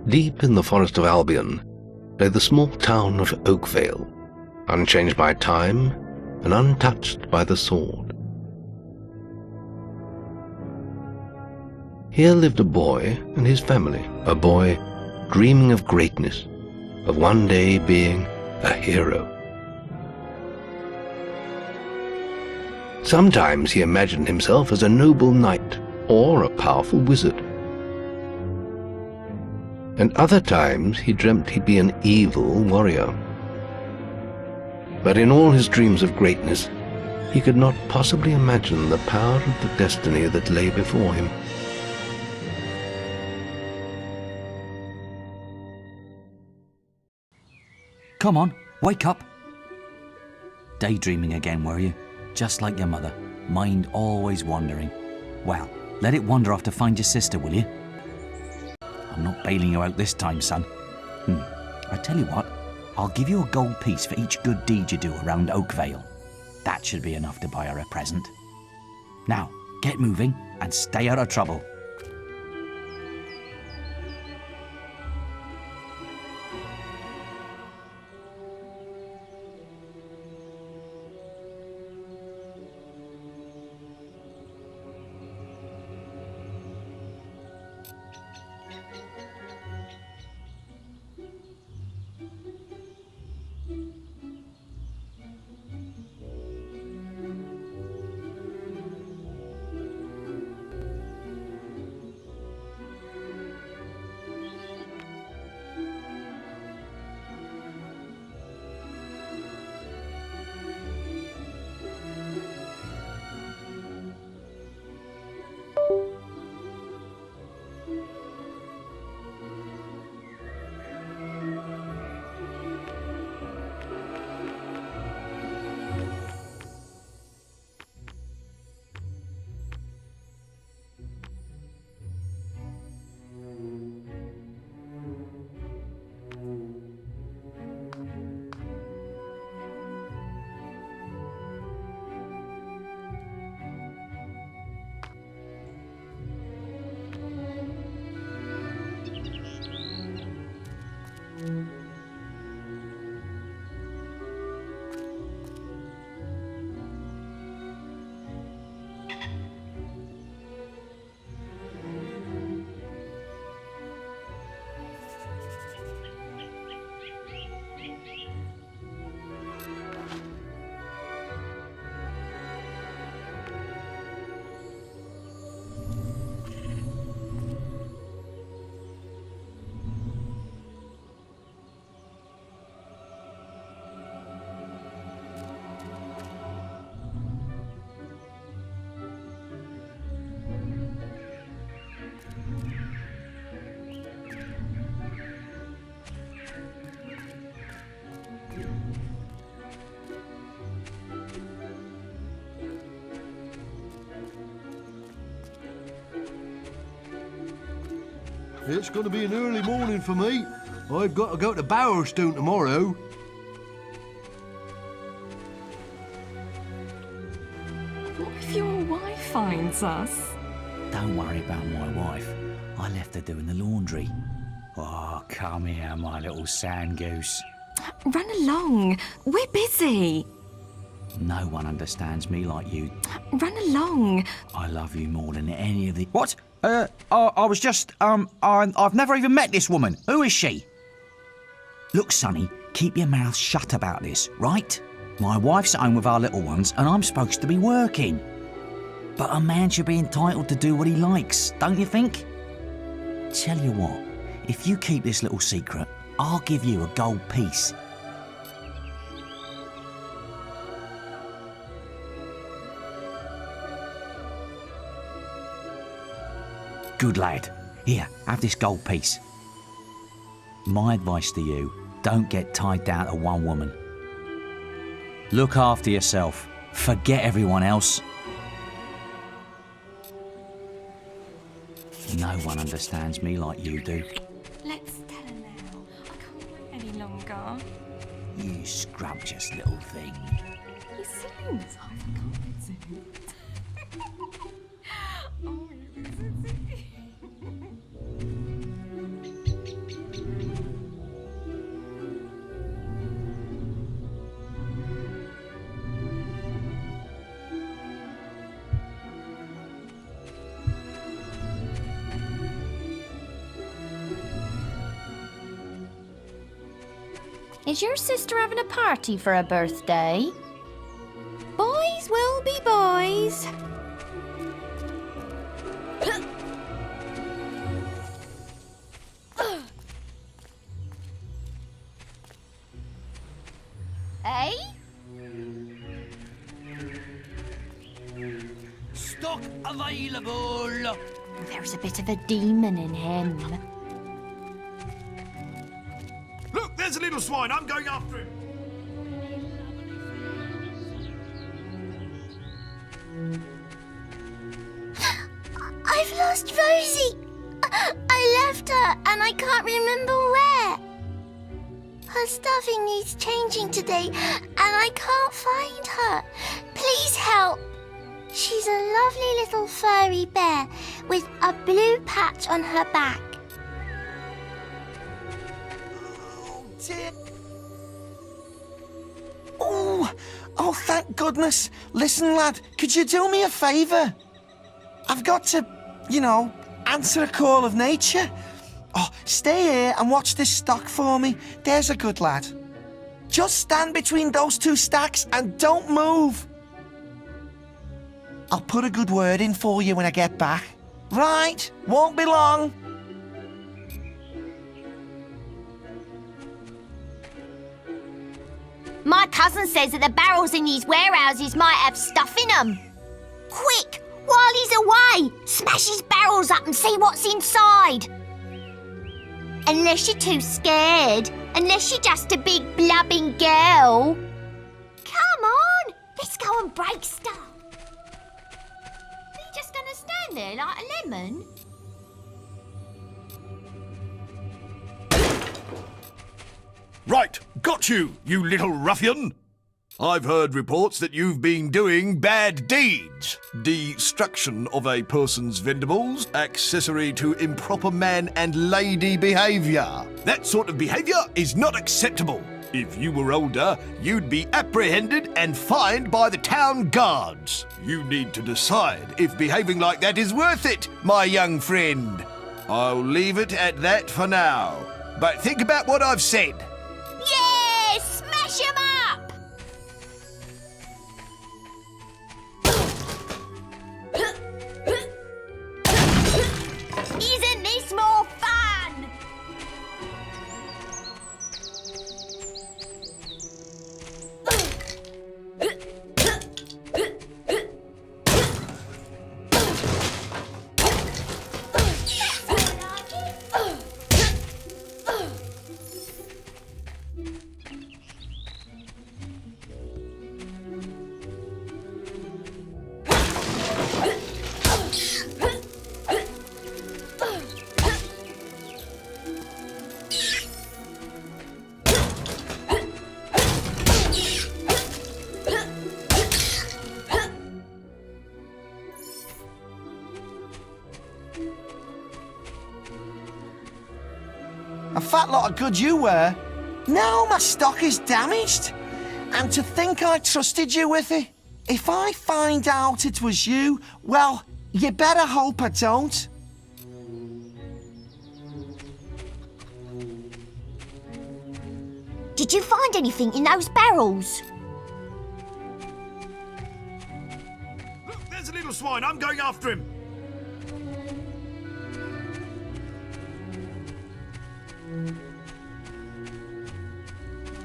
Deep in the forest of Albion lay the small town of Oakvale, unchanged by time and untouched by the sword. Here lived a boy and his family, a boy dreaming of greatness, of one day being a hero. Sometimes he imagined himself as a noble knight or a powerful wizard. And other times he dreamt he'd be an evil warrior. But in all his dreams of greatness, he could not possibly imagine the power of the destiny that lay before him. Come on, wake up. Daydreaming again, were you? Just like your mother, mind always wandering. Well, let it wander off to find your sister, will you? I'm not bailing you out this time, son. I tell you what, I'll give you a gold piece for each good deed you do around Oakvale. That should be enough to buy her a present. Now, get moving and stay out of trouble. It's going to be an early morning for me. I've got to go to Bowerstone tomorrow. What if your wife finds us? Don't worry about my wife. I left her doing the laundry. Oh, come here, my little sand goose. Run along. We're busy. No one understands me like you. Run along. I love you more than any of the... What? I was just, I've never even met this woman. Who is she? Look, Sonny, keep your mouth shut about this, right? My wife's at home with our little ones and I'm supposed to be working. But a man should be entitled to do what he likes, don't you think? Tell you what, if you keep this little secret, I'll give you a gold piece. Good lad. Here, have this gold piece. My advice to you, don't get tied down to one woman. Look after yourself. Forget everyone else. No one understands me like you do. Let's tell her now. I can't wait any longer. You scrumptious little thing. He sings. I forgot it's him. Oh, this is it. Is your sister having a party for her birthday? Boys will be boys. Eh? Stock available. There's a bit of a demon in him. Look, there's a little swine. I'm going after him. I've lost Rosie. I left her and I can't remember where. Her stuffing needs changing today and I can't find her. Please help. She's a lovely little furry bear with a blue patch on her back. Oh, thank goodness. Listen, lad, could you do me a favour? I've got to, answer a call of nature. Oh, stay here and watch this stock for me. There's a good lad. Just stand between those two stacks and don't move. I'll put a good word in for you when I get back. Right, won't be long. My cousin says that the barrels in these warehouses might have stuff in them. Quick, while he's away, smash his barrels up and see what's inside. Unless you're too scared. Unless you're just a big blubbing girl. Come on, let's go and break stuff. Are you just going to stand there like a lemon? Right, got you, you little ruffian. I've heard reports that you've been doing bad deeds. Destruction of a person's vendibles, accessory to improper man and lady behaviour. That sort of behaviour is not acceptable. If you were older, you'd be apprehended and fined by the town guards. You need to decide if behaving like that is worth it, my young friend. I'll leave it at that for now. But think about what I've said. Yeah, smash him up! Isn't this more fun? that lot of good you were. Now my stock is damaged. And to think I trusted you with it. If I find out it was you, well, you better hope I don't. Did you find anything in those barrels? Look, there's a little swine. I'm going after him.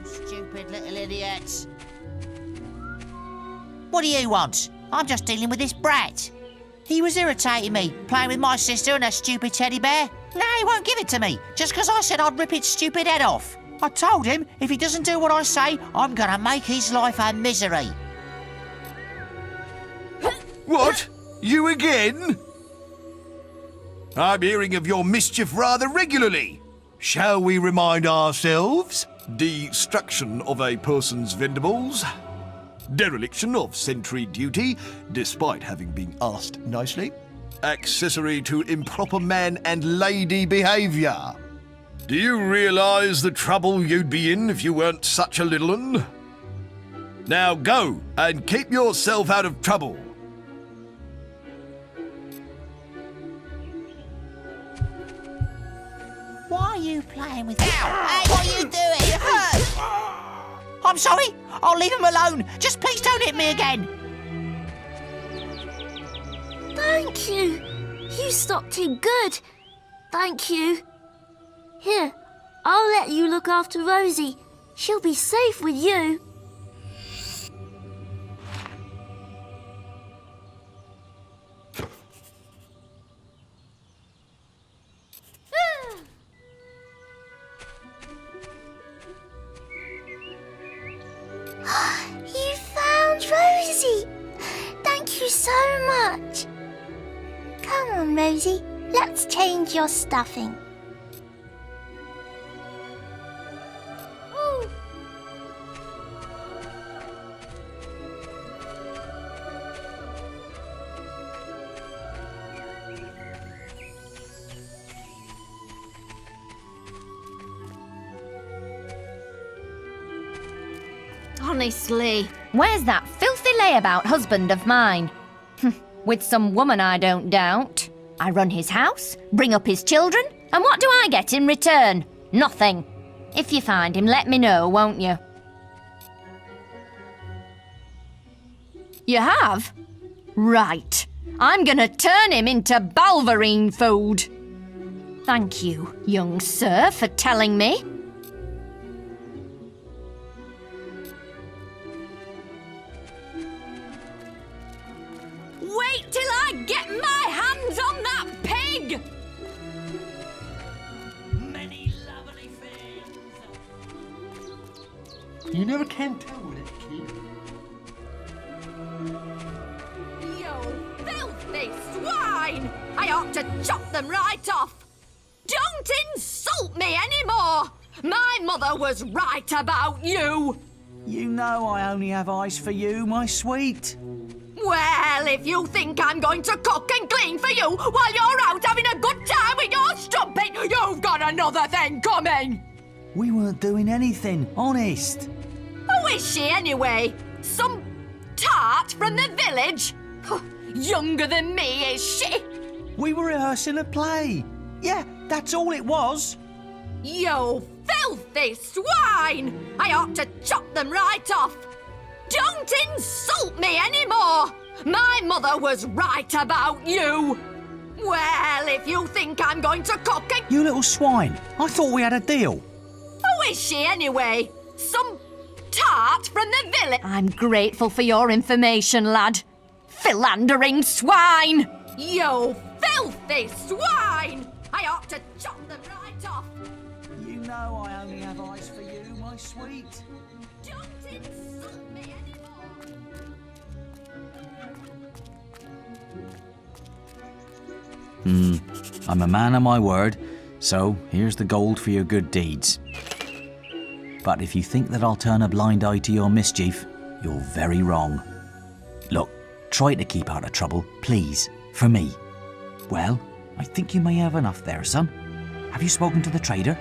Stupid little idiots. What do you want? I'm just dealing with this brat. He was irritating me, playing with my sister and her stupid teddy bear. Now he won't give it to me, just because I said I'd rip its stupid head off. I told him if he doesn't do what I say, I'm gonna make his life a misery. What? You again? I'm hearing of your mischief rather regularly. Shall we remind ourselves? Destruction of a person's vendibles. Dereliction of sentry duty, despite having been asked nicely. Accessory to improper man and lady behaviour. Do you realise the trouble you'd be in if you weren't such a little un? Now go and keep yourself out of trouble. Why are you playing with... Ow! Hey, what are you doing? It hurts! I'm sorry. I'll leave him alone. Just please don't hit me again. Thank you. You stopped it good. Thank you. Here, I'll let you look after Rosie. She'll be safe with you. You found Rosie! Thank you so much. Come on, Rosie. Let's change your stuffing. Honestly, where's that filthy layabout husband of mine? With some woman, I don't doubt. I run his house, bring up his children, and what do I get in return? Nothing. If you find him, let me know, won't you? You have? Right. I'm gonna turn him into balverine food. Thank you, young sir, for telling me. Wait till I get my hands on that pig! Many lovely things. You never can tell with that kid. You filthy swine! I ought to chop them right off! Don't insult me anymore! My mother was right about you! You know I only have eyes for you, my sweet. Well, if you think I'm going to cook and clean for you while you're out having a good time with your strumpet, you've got another thing coming! We weren't doing anything, honest. Who is she anyway? Some tart from the village? Younger than me, is she? We were rehearsing a play. Yeah, that's all it was. You filthy swine! I ought to chop them right off! Don't insult me anymore! My mother was right about you! Well, if you think I'm going to cook and... You little swine. I thought we had a deal. Who is she anyway? Some tart from the village? I'm grateful for your information, lad. Philandering swine! You filthy swine! I ought to chop them right off! You know I only have eyes for you, my sweet. Don't insult me anymore! I'm a man of my word, so here's the gold for your good deeds. But if you think that I'll turn a blind eye to your mischief, you're very wrong. Look, try to keep out of trouble, please, for me. Well, I think you may have enough there, son. Have you spoken to the trader?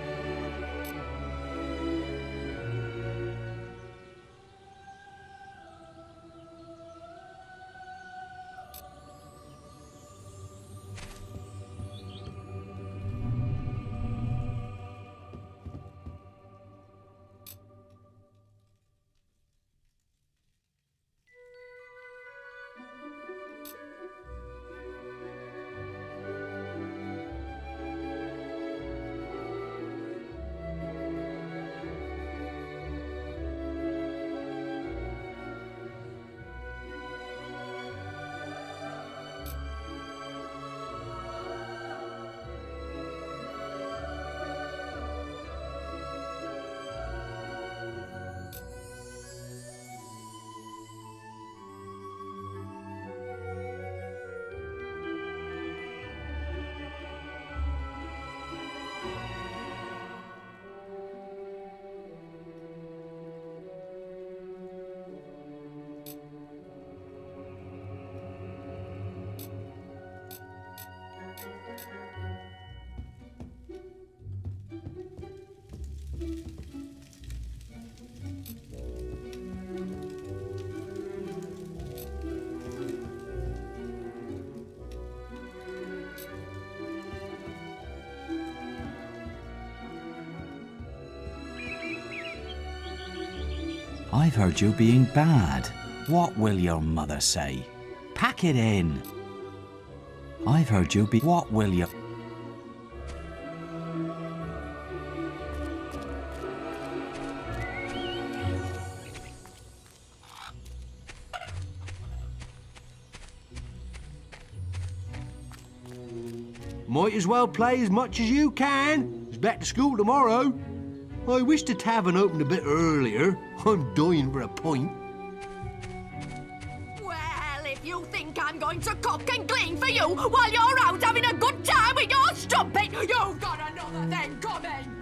I've heard you being bad. What will your mother say? Pack it in. I've heard you be... What will you... Might as well play as much as you can. It's back to school tomorrow. I wish the tavern opened a bit earlier. I'm dying for a pint. Well, if you think I'm going to cook and clean for you while you're out having a good time with your strumpet, you've got another thing coming.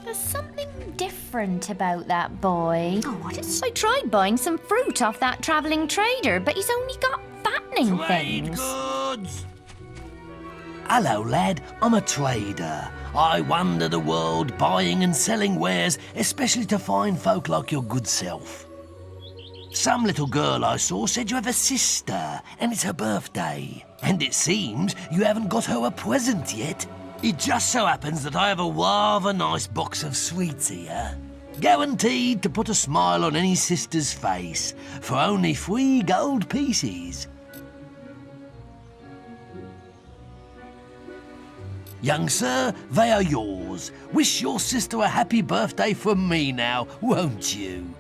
There's something different about that boy. Oh, what is... I tried buying some fruit off that travelling trader, but he's only got fattening things. Goods! Hello, lad. I'm a trader. I wander the world buying and selling wares, especially to fine folk like your good self. Some little girl I saw said you have a sister, and it's her birthday. And it seems you haven't got her a present yet. It just so happens that I have a rather nice box of sweets here. Guaranteed to put a smile on any sister's face, for only 3 gold pieces. Young sir, they are yours. Wish your sister a happy birthday from me now, won't you?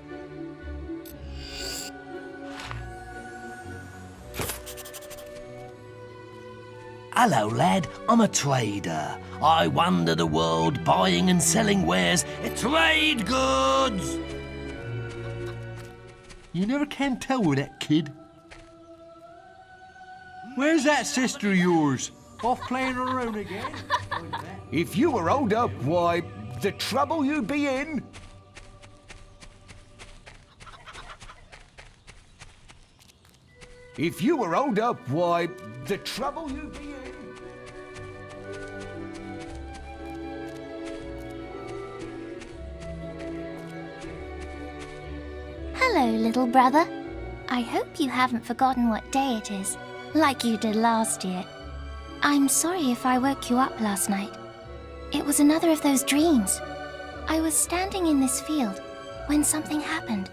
Hello, lad. I'm a trader. I wander the world buying and selling wares. Trade goods! You never can tell with that kid. Where's that sister of yours? Off playing her own again? If you were older, why, the trouble you'd be in. If you were older, why, the trouble you'd be in. Hello, little brother. I hope you haven't forgotten what day it is, like you did last year. I'm sorry if I woke you up last night. It was another of those dreams. I was standing in this field when something happened,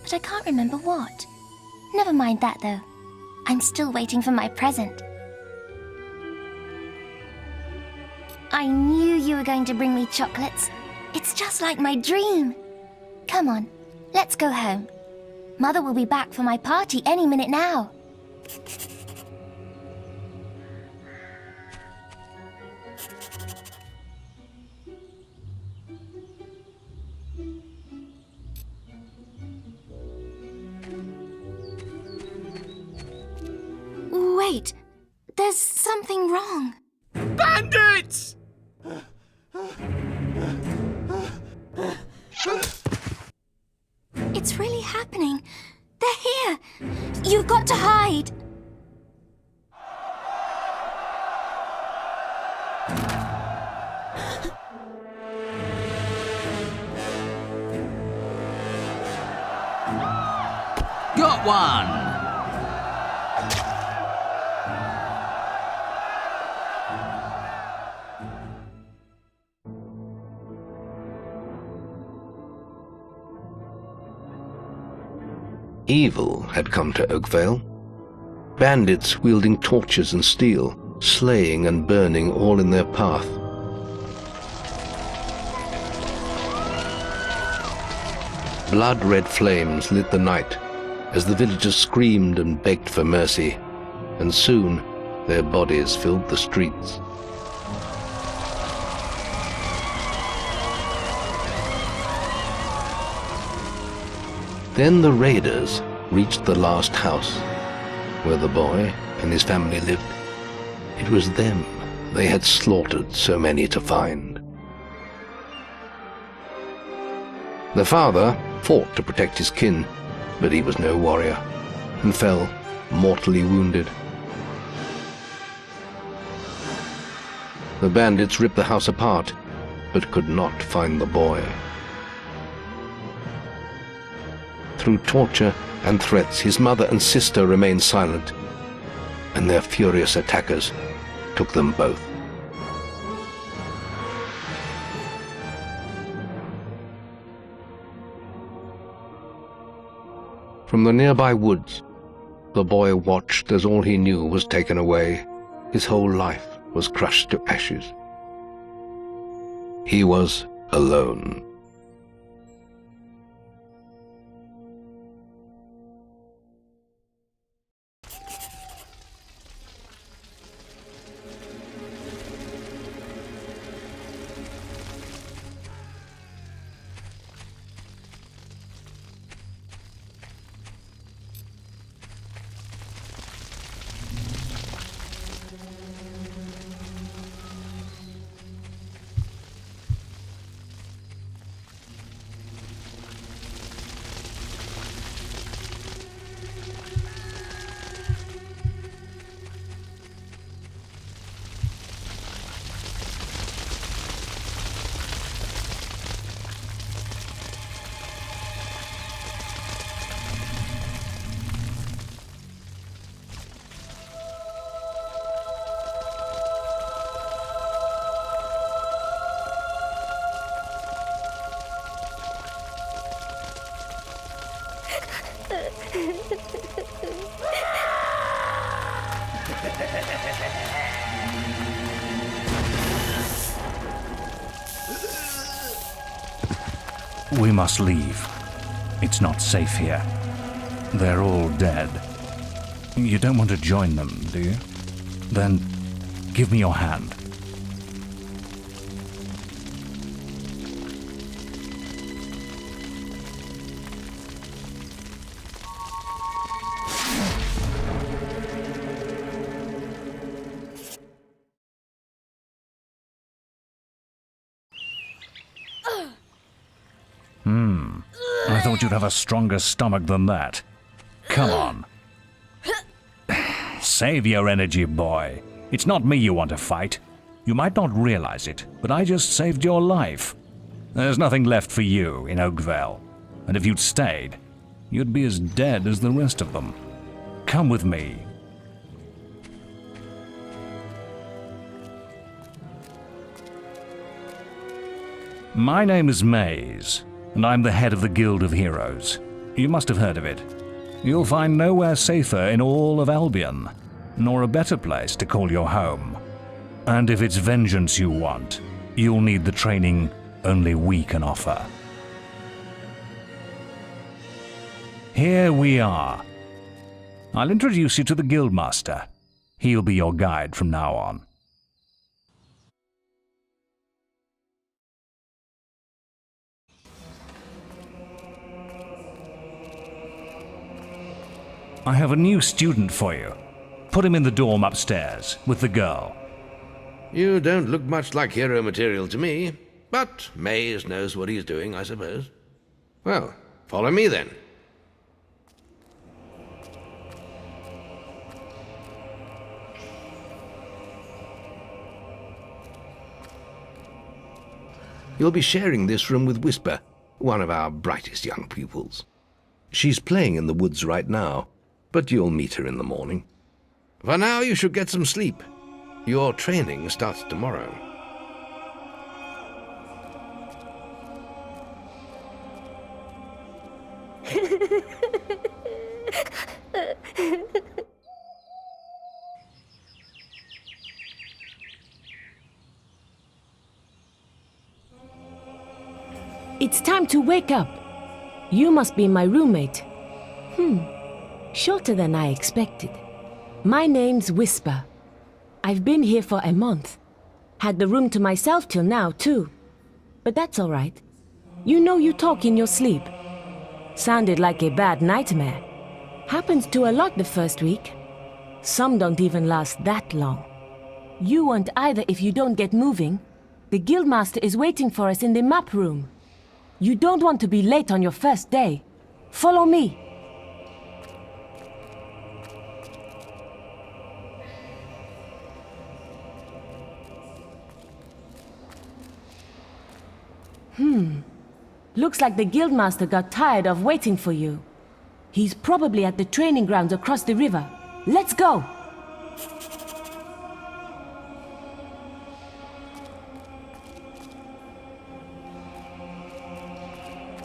but I can't remember what. Never mind that, though. I'm still waiting for my present. I knew you were going to bring me chocolates. It's just like my dream. Come on, let's go home. Mother will be back for my party any minute now. Wait, there's something wrong. Bandits! It's really happening. They're here. You've got to hide. Got one! Evil had come to Oakvale. Bandits wielding torches and steel, slaying and burning all in their path. Blood-red flames lit the night as the villagers screamed and begged for mercy, and soon their bodies filled the streets. Then the raiders reached the last house, where the boy and his family lived. It was them they had slaughtered so many to find. The father fought to protect his kin, but he was no warrior, and fell mortally wounded. The bandits ripped the house apart, but could not find the boy. Through torture and threats, his mother and sister remained silent, and their furious attackers took them both. From the nearby woods, the boy watched as all he knew was taken away. His whole life was crushed to ashes. He was alone. We must leave. It's not safe here. They're all dead. You don't want to join them, do you? Then give me your hand. I thought you'd have a stronger stomach than that. Come on. Save your energy, boy. It's not me you want to fight. You might not realize it, but I just saved your life. There's nothing left for you in Oakvale. And if you'd stayed, you'd be as dead as the rest of them. Come with me. My name is Maze, and I'm the head of the Guild of Heroes. You must have heard of it. You'll find nowhere safer in all of Albion, nor a better place to call your home. And if it's vengeance you want, you'll need the training only we can offer. Here we are. I'll introduce you to the Guildmaster. He'll be your guide from now on. I have a new student for you. Put him in the dorm upstairs with the girl. You don't look much like hero material to me, but Maze knows what he's doing, I suppose. Well, follow me then. You'll be sharing this room with Whisper, one of our brightest young pupils. She's playing in the woods right now, but you'll meet her in the morning. For now, you should get some sleep. Your training starts tomorrow. It's time to wake up. You must be my roommate. Shorter than I expected. My name's Whisper. I've been here for a month. Had the room to myself till now, too. But that's all right. You know you talk in your sleep. Sounded like a bad nightmare. Happens to a lot the first week. Some don't even last that long. You won't either if you don't get moving. The Guildmaster is waiting for us in the map room. You don't want to be late on your first day. Follow me. Looks like the Guildmaster got tired of waiting for you. He's probably at the training grounds across the river. Let's go!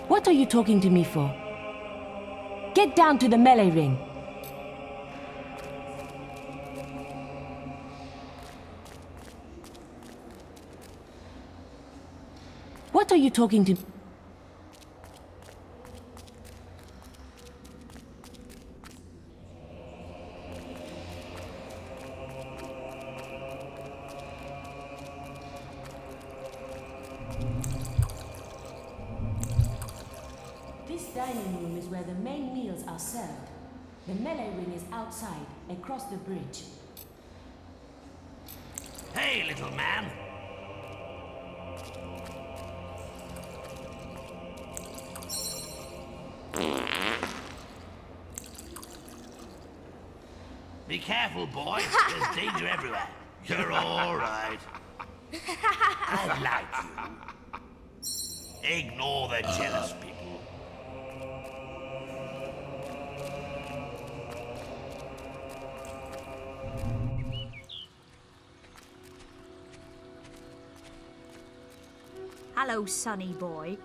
What are you talking to me for? Get down to the melee ring. What are you talking to? This dining room is where the main meals are served. The melee ring is outside, across the bridge. Hey, little man. Be careful, boy. There's danger everywhere. You're all right. I like you. Ignore the jealous people. Hello, sonny boy.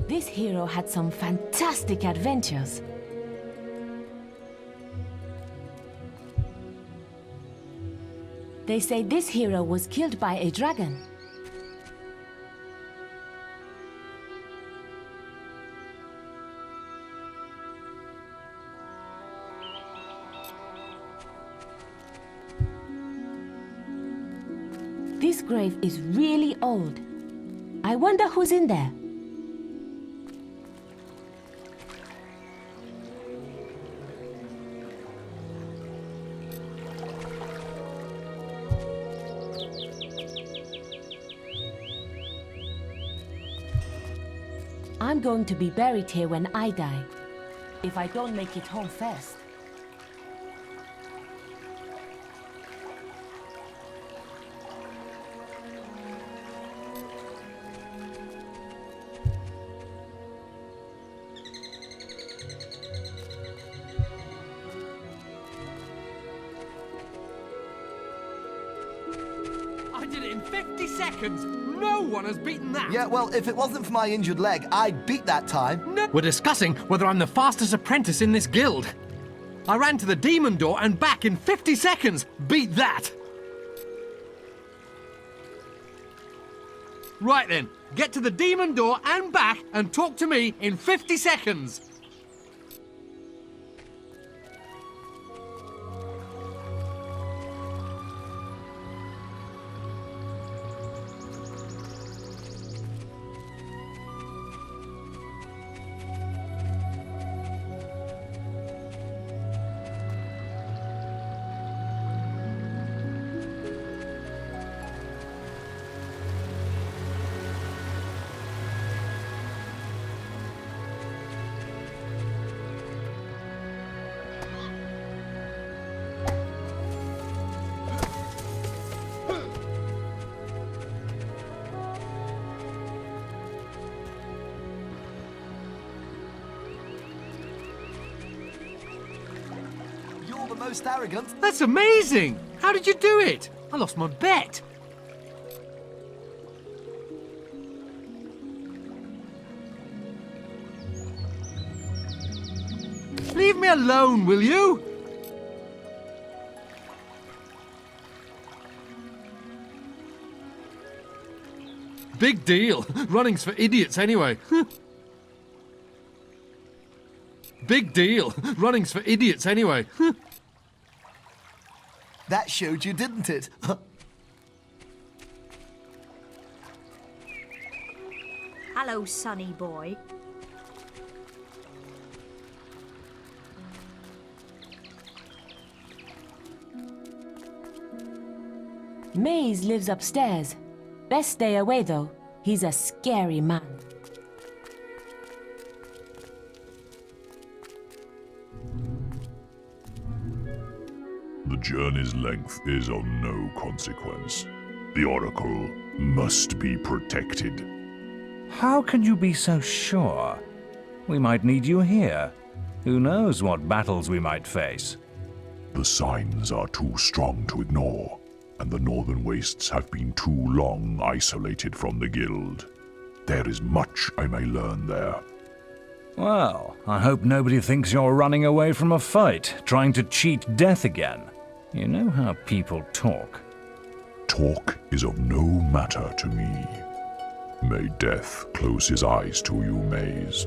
This hero had some fantastic adventures. They say this hero was killed by a dragon. This grave is really old. I wonder who's in there. I'm going to be buried here when I die, if I don't make it home first. I did it in 50 seconds. No one has beaten that. Yeah, well, if it wasn't for my injured leg, I'd beat that time. No. We're discussing whether I'm the fastest apprentice in this guild. I ran to the demon door and back in 50 seconds. Beat that. Right then, get to the demon door and back and talk to me in 50 seconds. The most arrogant. That's amazing! How did you do it? I lost my bet. Leave me alone, will you? Big deal. Running's for idiots anyway. Big deal. Running's for idiots anyway. That showed you, didn't it? Hello, sonny boy. Maze lives upstairs. Best stay away, though. He's a scary man. The journey's length is of no consequence. The Oracle must be protected. How can you be so sure? We might need you here. Who knows what battles we might face? The signs are too strong to ignore, and the Northern Wastes have been too long isolated from the Guild. There is much I may learn there. Well, I hope nobody thinks you're running away from a fight, trying to cheat death again. You know how people talk. Talk is of no matter to me. May death close his eyes to you, Maze.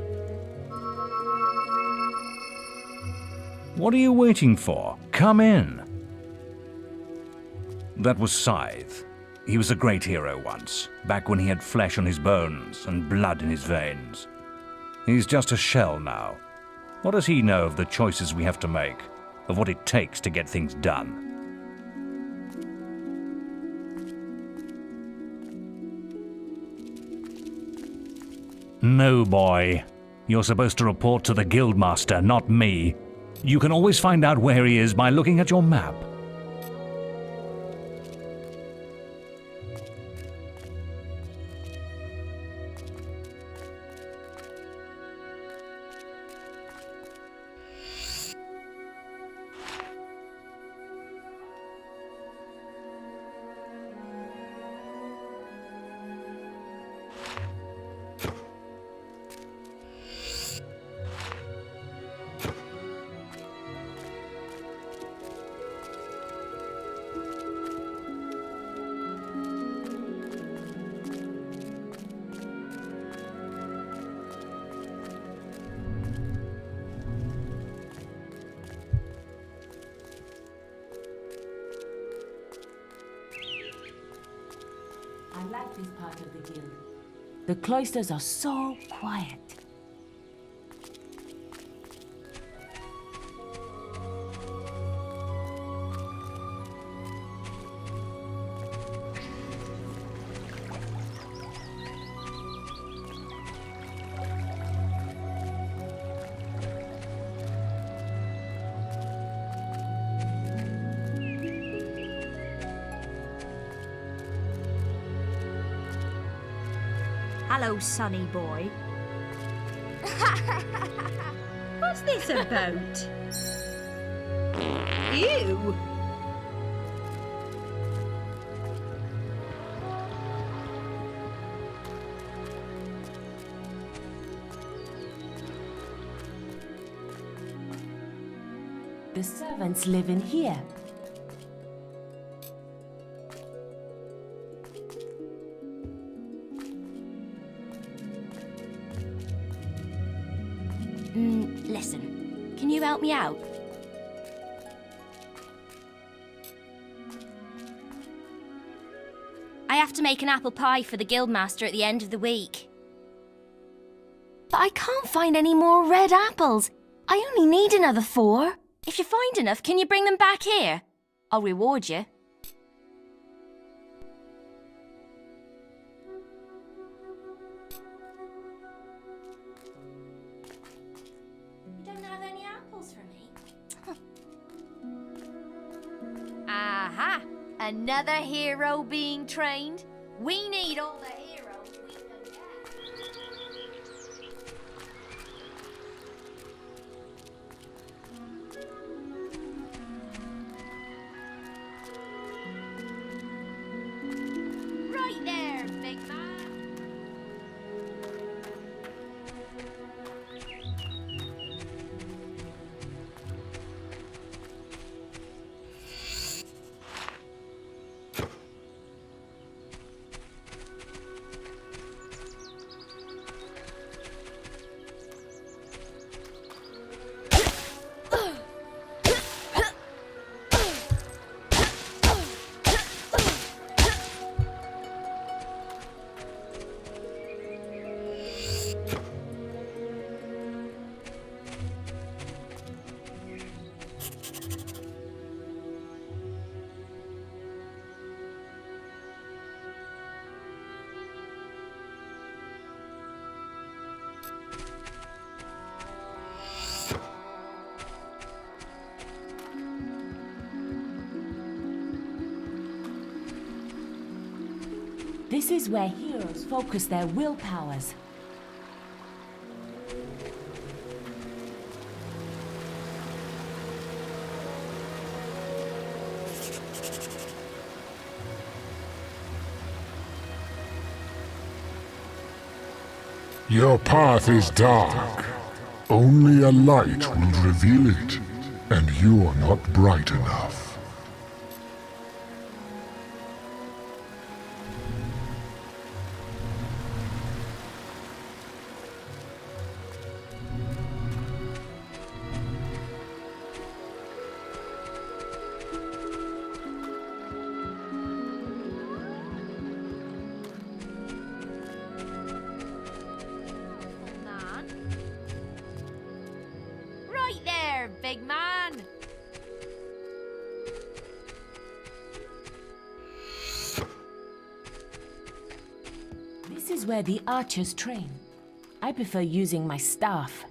What are you waiting for? Come in. That was Scythe. He was a great hero once, back when he had flesh on his bones and blood in his veins. He's just a shell now. What does he know of the choices we have to make, of what it takes to get things done? No, boy. You're supposed to report to the Guildmaster, not me. You can always find out where he is by looking at your map. I like this part of the guild. The cloisters are so quiet. Hello, sonny boy. What's this about? Ew! The servants live in here. Listen, can you help me out? I have to make an apple pie for the Guildmaster at the end of the week. But I can't find any more red apples. I only need another 4. If you find enough, can you bring them back here? I'll reward you. You don't have any apples for me? Aha! Another hero being trained. We need all the heroes we can get. Right there, big man. This is where heroes focus their willpowers. Your path is dark. Only a light will reveal it, and you are not bright enough. Right there, big man. This is where the archers train. I prefer using my staff.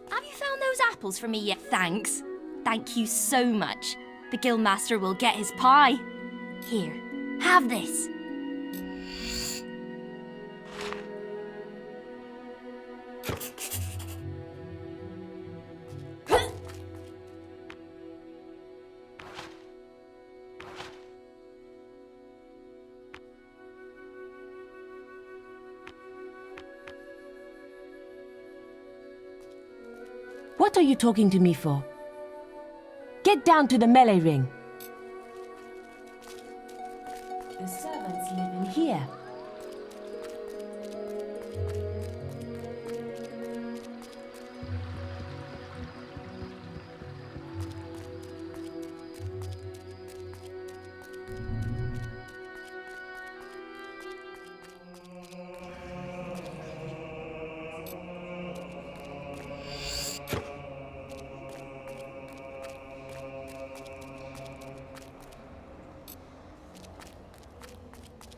Have you found those apples for me yet? Thanks. Thank you so much. The Guildmaster will get his pie. Here, have this. What are you talking to me for? Get down to the melee ring. The servants live in here.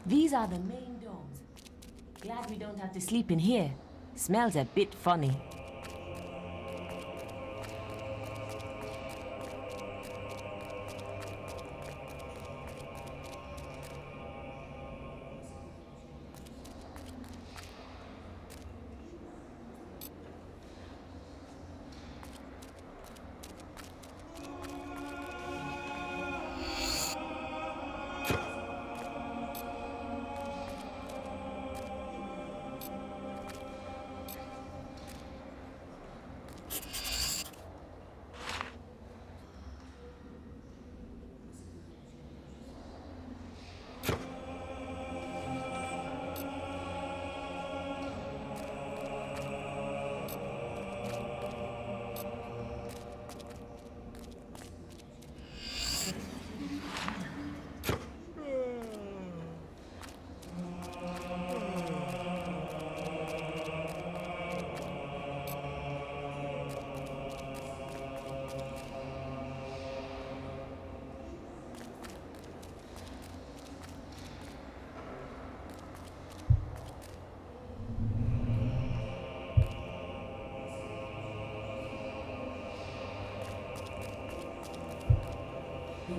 These are the main domes. Glad we don't have to sleep in here. Smells a bit funny.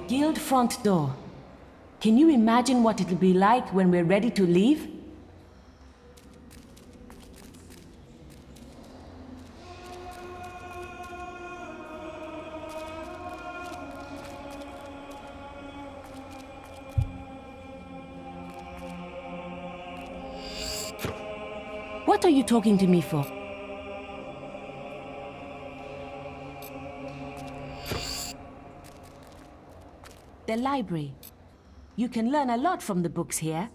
Guild front door. Can you imagine what it'll be like when we're ready to leave? What are you talking to me for? The library. You can learn a lot from the books here.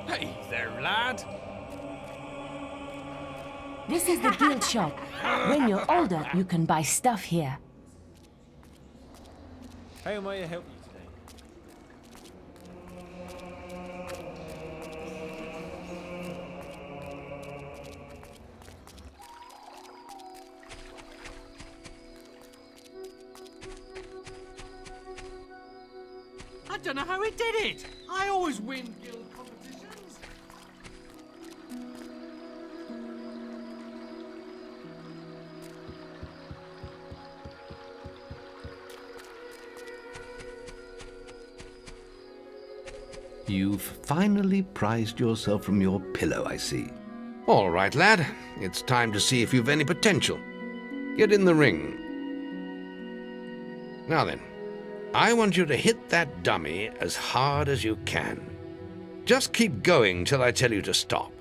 Hey there, lad. This is the guild shop. When you're older, you can buy stuff here. How may I help you today? I don't know how he did it. I always win guild competitions. You've finally prized yourself from your pillow, I see. All right, lad. It's time to see if you've any potential. Get in the ring. Now then, I want you to hit that dummy as hard as you can. Just keep going till I tell you to stop.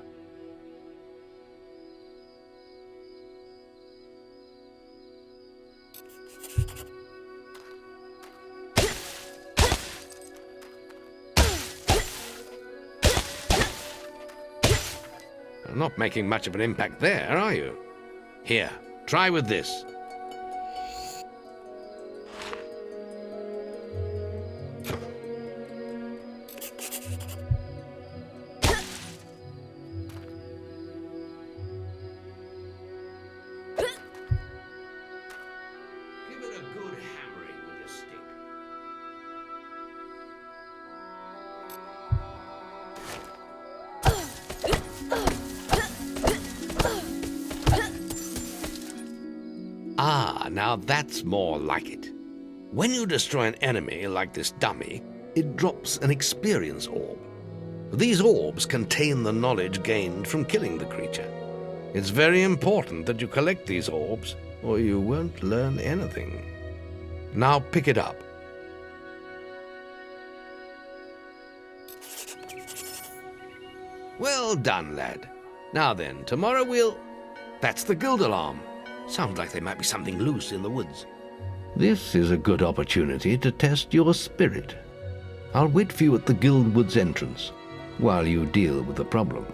You're not making much of an impact there, are you? Here, try with this. Give it a good hammering with your stick. Ah, now that's more like it. When you destroy an enemy like this dummy, it drops an experience orb. These orbs contain the knowledge gained from killing the creature. It's very important that you collect these orbs, or you won't learn anything. Now pick it up. Well done, lad. Now then, tomorrow we'll... That's the guild alarm. Sounds like there might be something loose in the woods. This is a good opportunity to test your spirit. I'll wait for you at the guild woods entrance, while you deal with the problem.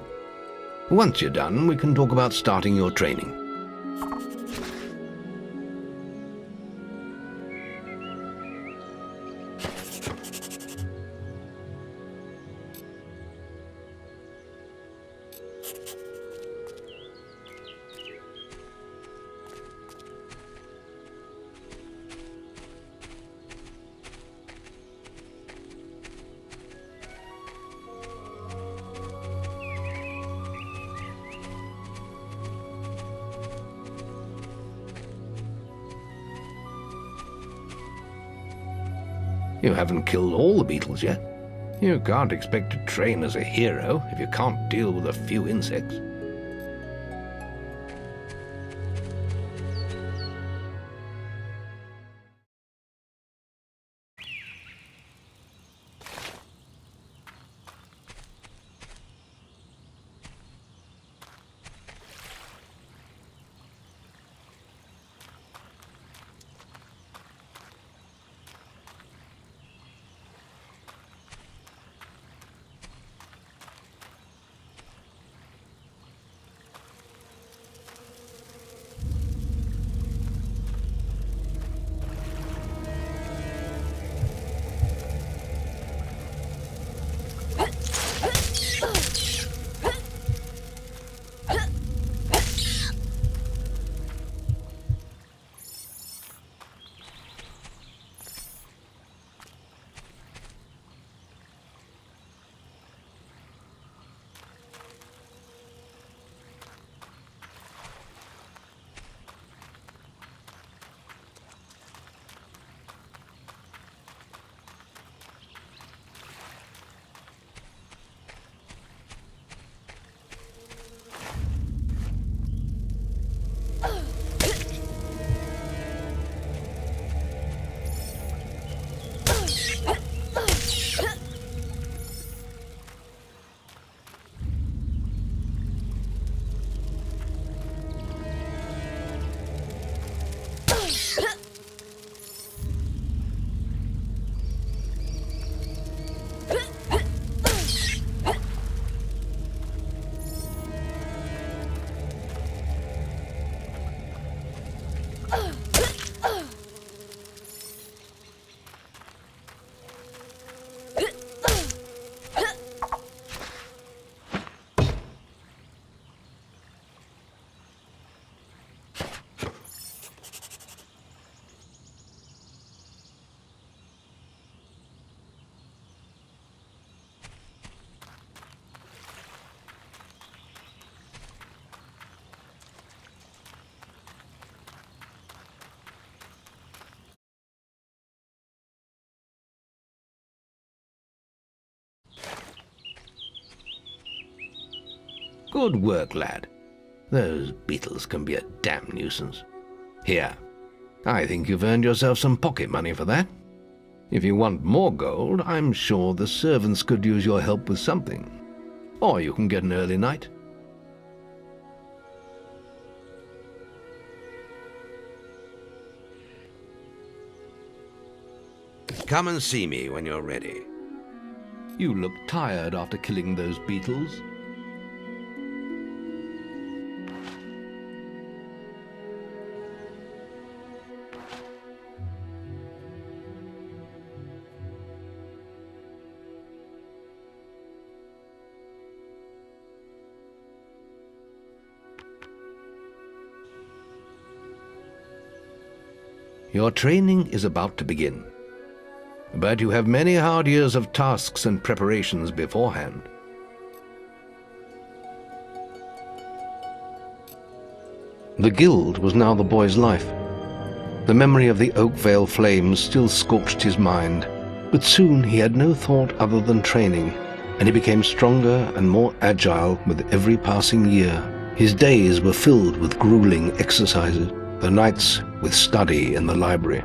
Once you're done, we can talk about starting your training. You haven't killed all the beetles yet. You can't expect to train as a hero if you can't deal with a few insects. Good work, lad. Those beetles can be a damn nuisance. Here, I think you've earned yourself some pocket money for that. If you want more gold, I'm sure the servants could use your help with something. Or you can get an early night. Come and see me when you're ready. You look tired after killing those beetles. Your training is about to begin, but you have many hard years of tasks and preparations beforehand. The guild was now the boy's life. The memory of the Oakvale flames still scorched his mind, but soon he had no thought other than training, and he became stronger and more agile with every passing year. His days were filled with grueling exercises, the nights with study in the library.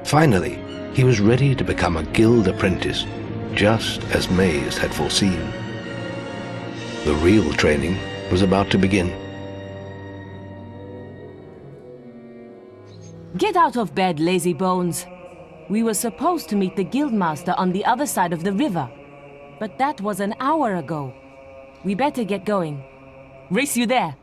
Finally, he was ready to become a guild apprentice, just as Maze had foreseen. The real training was about to begin. Get out of bed, lazy bones. We were supposed to meet the guildmaster on the other side of the river, but that was an hour ago. We better get going. Race you there.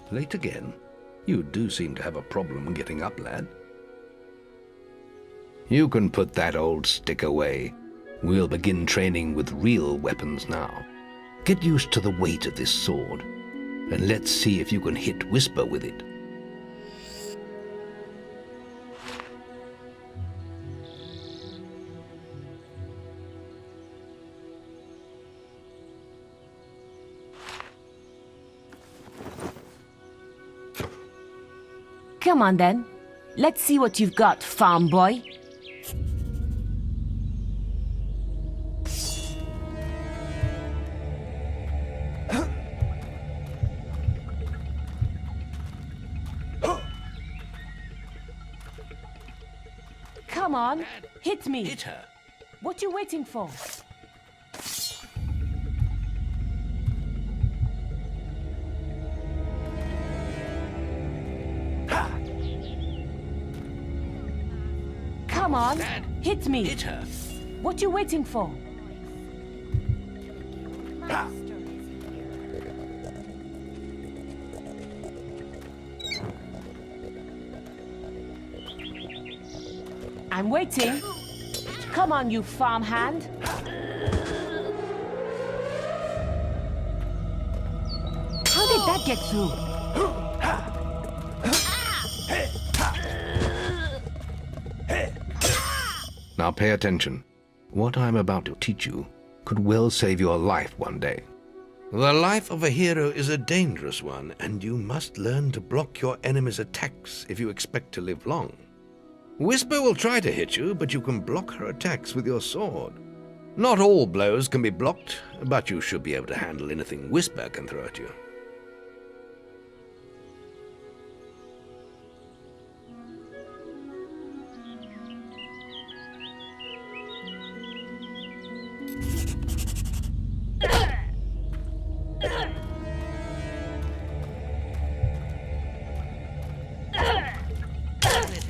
Late again? You do seem to have a problem getting up, lad. You can put that old stick away. We'll begin training with real weapons now. Get used to the weight of this sword, and let's see if you can hit Whisper with it. Come on then. Let's see what you've got, farm boy. Come on, hit me. Hit her. What you waiting for? Come on, hit me. Hit her. What you waiting for? I'm waiting. Come on, you farmhand. How did that get through? Now pay attention. What I'm about to teach you could well save your life one day. The life of a hero is a dangerous one, and you must learn to block your enemy's attacks if you expect to live long. Whisper will try to hit you, but you can block her attacks with your sword. Not all blows can be blocked, but you should be able to handle anything Whisper can throw at you.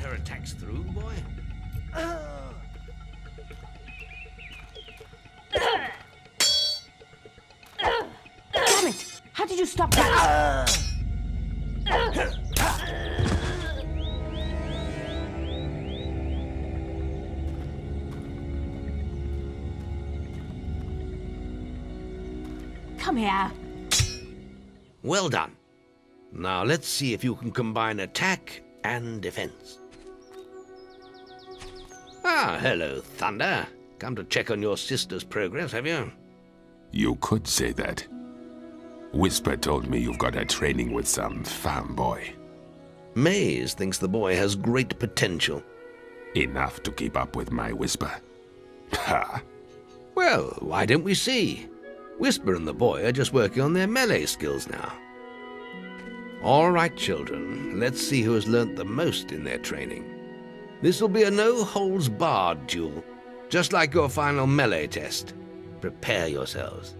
her attacks through, boy? Damn it! How did you stop that? Come here. Well done. Now let's see if you can combine attack and defense. Ah, hello, Thunder. Come to check on your sister's progress, have you? You could say that. Whisper told me you've got her training with some farm boy. Maze thinks the boy has great potential. Enough to keep up with my Whisper. Ha! Well, why don't we see? Whisper and the boy are just working on their melee skills now. All right, children, let's see who has learnt the most in their training. This will be a no-holds-barred duel, just like your final melee test. Prepare yourselves.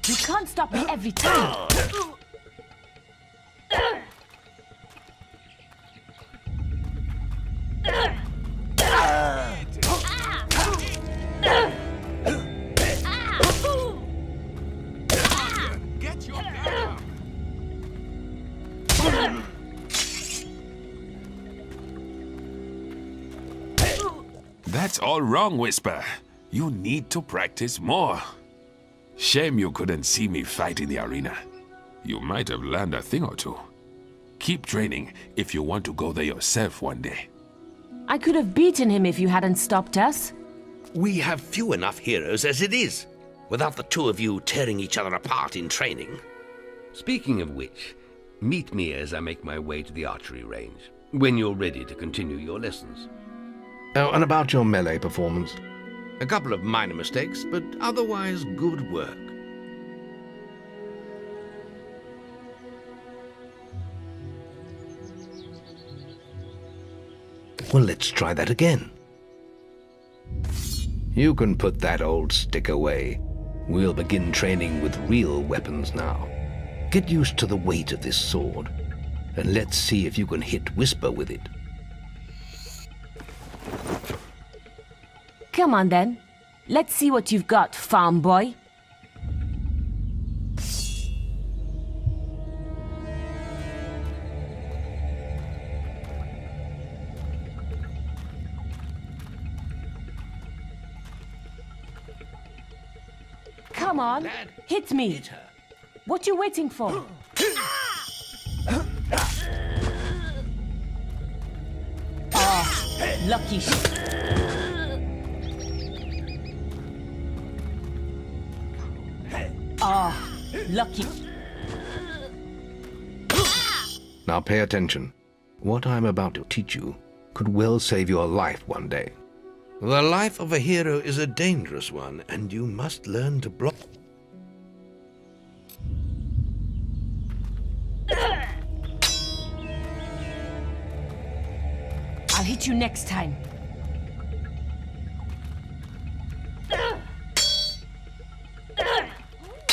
You can't stop me every time. Get your gun! That's all wrong, Whisper. You need to practice more. Shame you couldn't see me fight in the arena. You might have learned a thing or two. Keep training if you want to go there yourself one day. I could have beaten him if you hadn't stopped us. We have few enough heroes as it is, without the two of you tearing each other apart in training. Speaking of which, meet me as I make my way to the archery range, when you're ready to continue your lessons. Oh, and about your melee performance? A couple of minor mistakes, but otherwise good work. Well, let's try that again. You can put that old stick away. We'll begin training with real weapons now. Get used to the weight of this sword, and let's see if you can hit Whisper with it. Come on then. Let's see what you've got, farm boy. Come on, hit me. Hit her. What you waiting for? Oh, lucky. Oh, lucky. Now pay attention. What I'm about to teach you could well save your life one day. The life of a hero is a dangerous one, and you must learn to block. I'll hit you next time.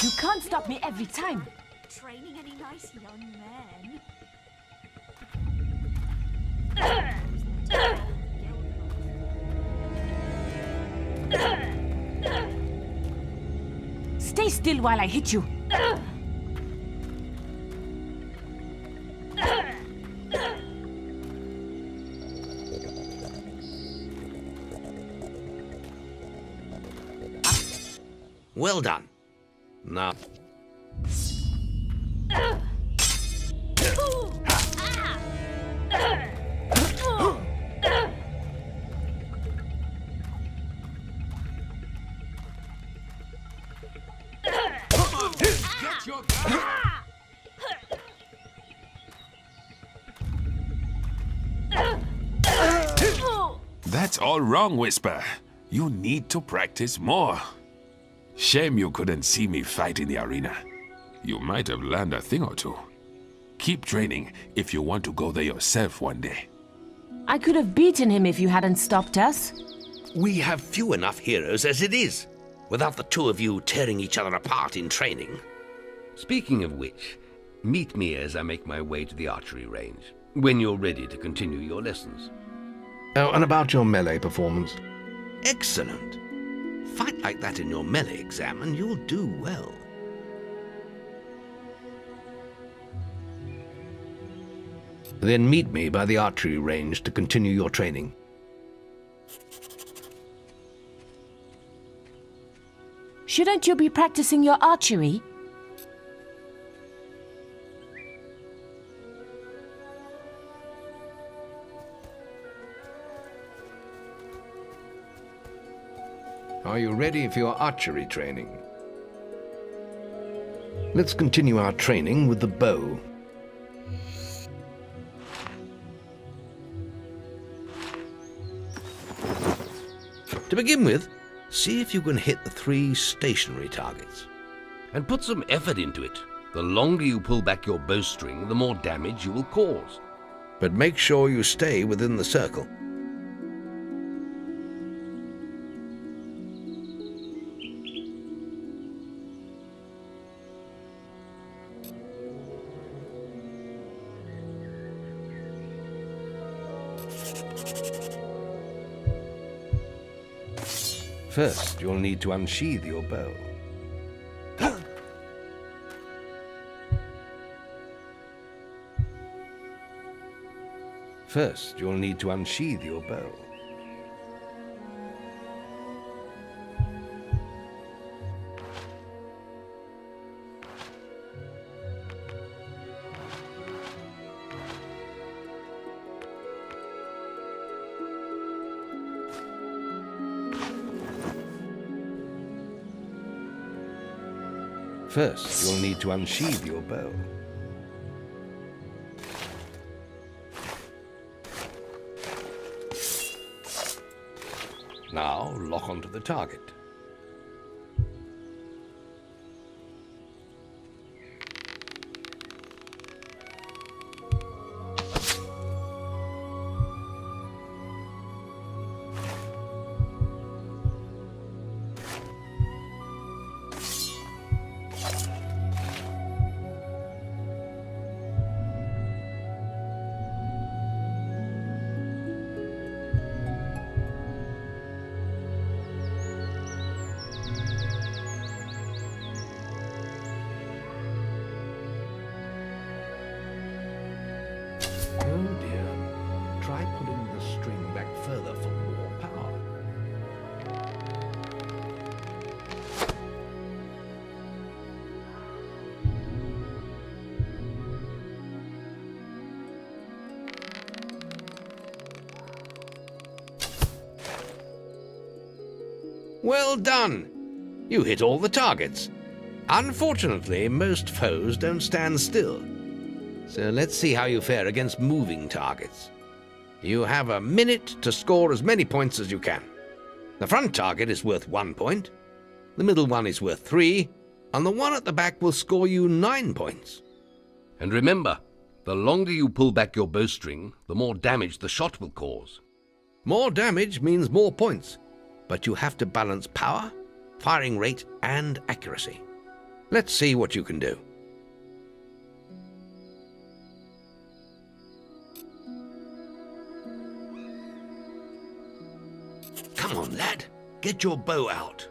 You can't stop me every time. Training any nice young men? Stay still while I hit you. Well done. Now. Get your gun! That's all wrong, Whisper. You need to practice more. Shame you couldn't see me fight in the arena. You might have learned a thing or two. Keep training if you want to go there yourself one day. I could have beaten him if you hadn't stopped us. We have few enough heroes as it is, without the two of you tearing each other apart in training. Speaking of which, meet me as I make my way to the archery range, when you're ready to continue your lessons. Oh, and about your melee performance? Excellent. Fight like that in your melee exam and you'll do well. Then meet me by the archery range to continue your training. Shouldn't you be practicing your archery? Are you ready for your archery training? Let's continue our training with the bow. To begin with, see if you can hit the 3 stationary targets. And put some effort into it. The longer you pull back your bowstring, the more damage you will cause. But make sure you stay within the circle. First, you'll need to unsheathe your bow. First, you'll need to unsheathe your bow. First, you'll need to unsheathe your bow. Now, lock onto the target. Oh dear. Try pulling the string back further for more power. Well done! You hit all the targets. Unfortunately, most foes don't stand still. So let's see how you fare against moving targets. You have a minute to score as many points as you can. The front target is worth 1 point, the middle one is worth 3, and the one at the back will score you 9 points. And remember, the longer you pull back your bowstring, the more damage the shot will cause. More damage means more points, but you have to balance power, firing rate, and accuracy. Let's see what you can do. Come on, lad. Get your bow out.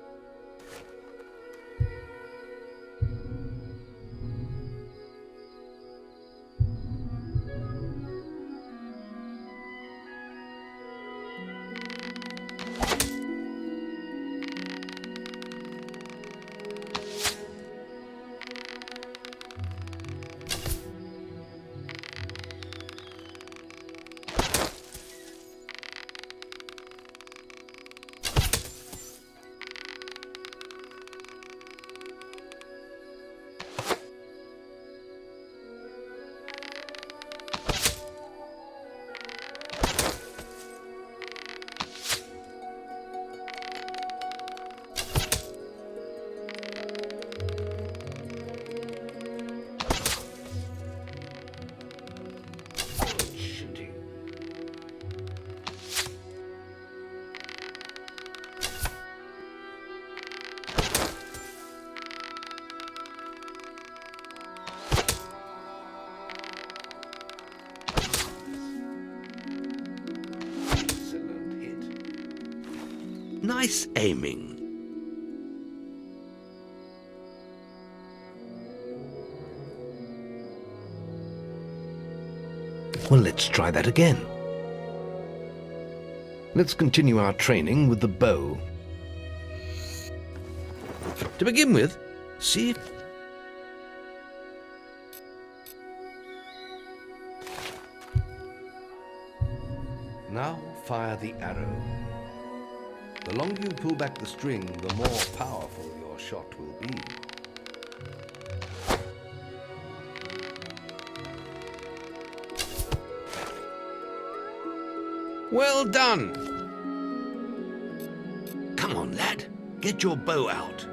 Nice aiming. Well, let's try that again. Let's continue our training with the bow. To begin with, see if... Now fire the arrow. The longer you pull back the string, the more powerful your shot will be. Well done! Come on, lad. Get your bow out.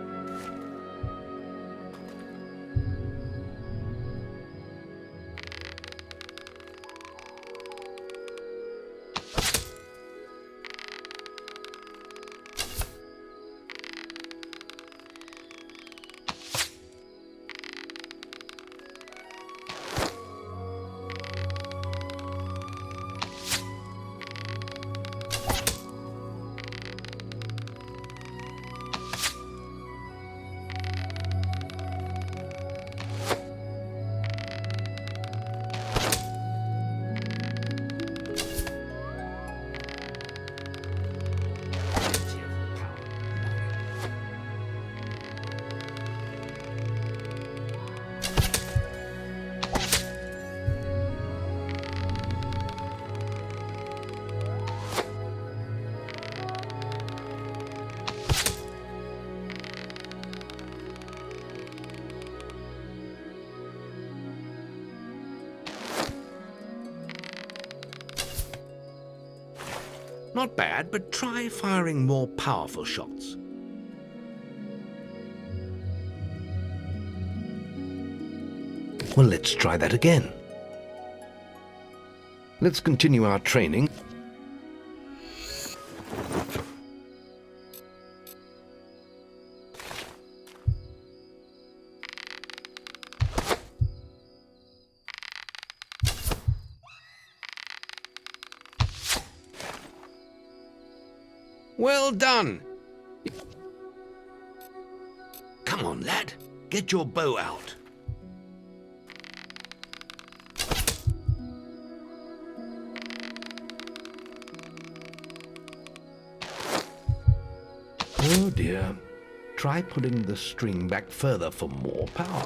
Not bad, but try firing more powerful shots. Well, let's try that again. Let's continue our training. Well done! Come on, lad. Get your bow out. Oh dear. Try pulling the string back further for more power.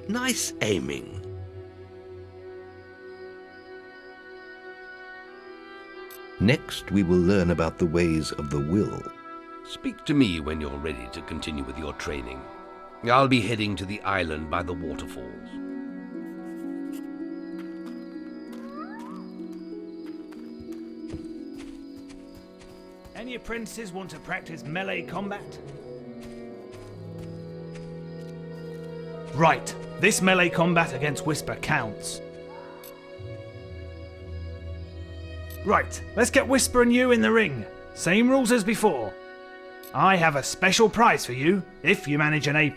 Nice aiming. Next, we will learn about the ways of the will. Speak to me when you're ready to continue with your training. I'll be heading to the island by the waterfalls. Any apprentices want to practice melee combat? Right. This melee combat against Whisper counts. Right, let's get Whisper and you in the ring. Same rules as before. I have a special prize for you if you manage an A+.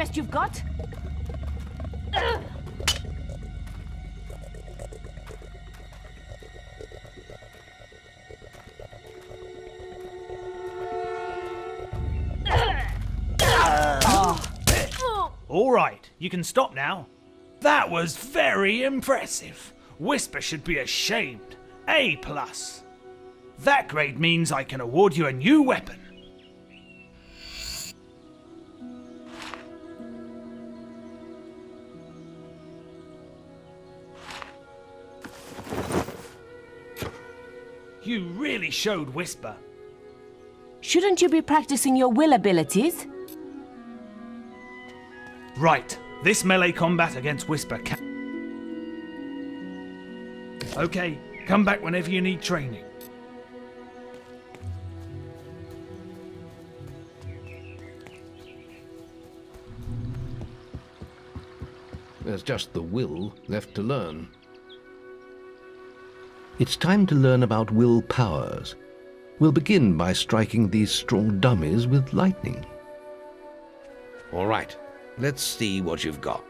best you've got? All right, you can stop now. That was very impressive. Whisper should be ashamed. A+. That grade means I can award you a new weapon. You really showed Whisper. Shouldn't you be practicing your will abilities? Right, this melee combat against Whisper can... Okay, come back whenever you need training. There's just the will left to learn. It's time to learn about will powers. We'll begin by striking these straw dummies with lightning. All right, let's see what you've got.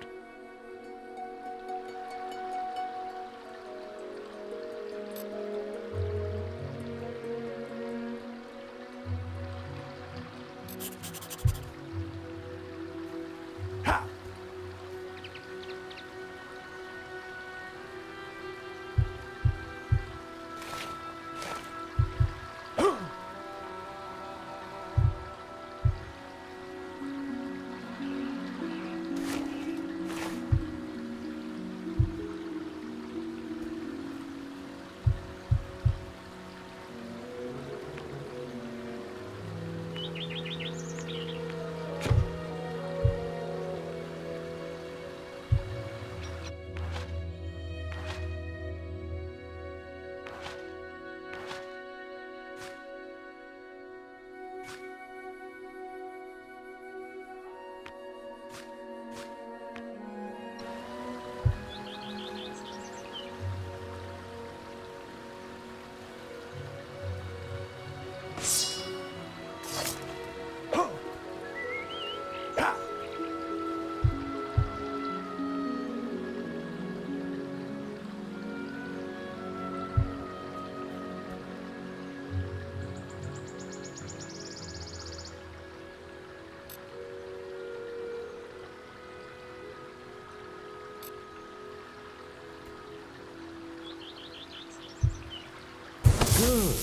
Good.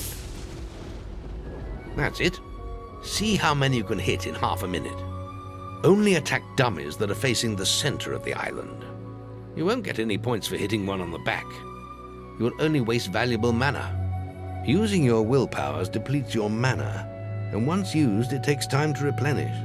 That's it. See how many you can hit in half a minute. Only attack dummies that are facing the center of the island. You won't get any points for hitting one on the back. You will only waste valuable mana. Using your will powers depletes your mana, and once used, it takes time to replenish.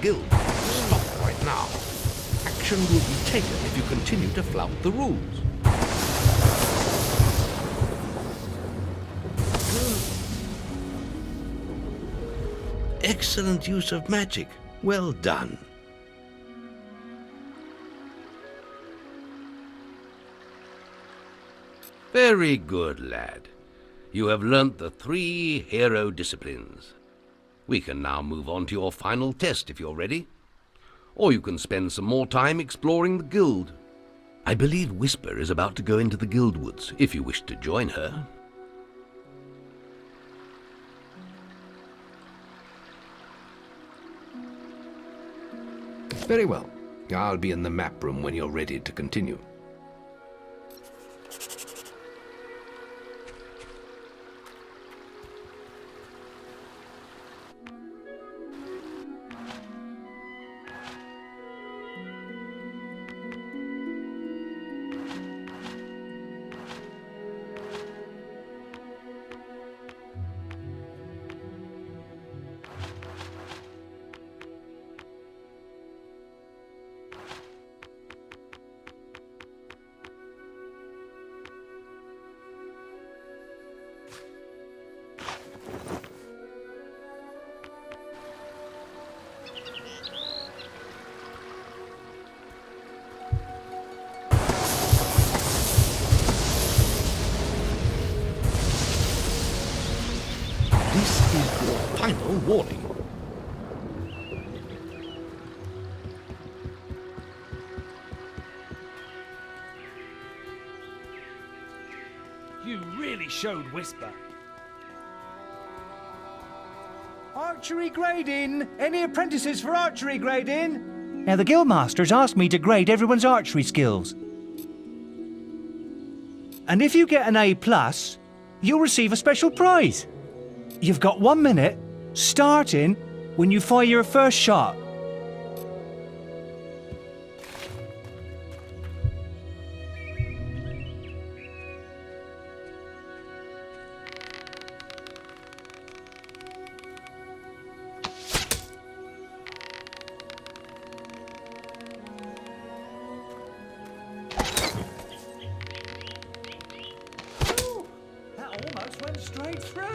Stop right now. Action will be taken if you continue to flout the rules. Excellent use of magic. Well done. Very good, lad. You have learnt the 3 hero disciplines. We can now move on to your final test if you're ready. Or you can spend some more time exploring the guild. I believe Whisper is about to go into the guild woods, if you wish to join her. Very well. I'll be in the map room when you're ready to continue. This is your final warning. You really showed Whisper. Archery grading! Any apprentices for archery grading? Now, the guildmaster's asked me to grade everyone's archery skills. And if you get an A+, you'll receive a special prize. You've got 1 minute, starting when you fire your first shot. Almost went straight through.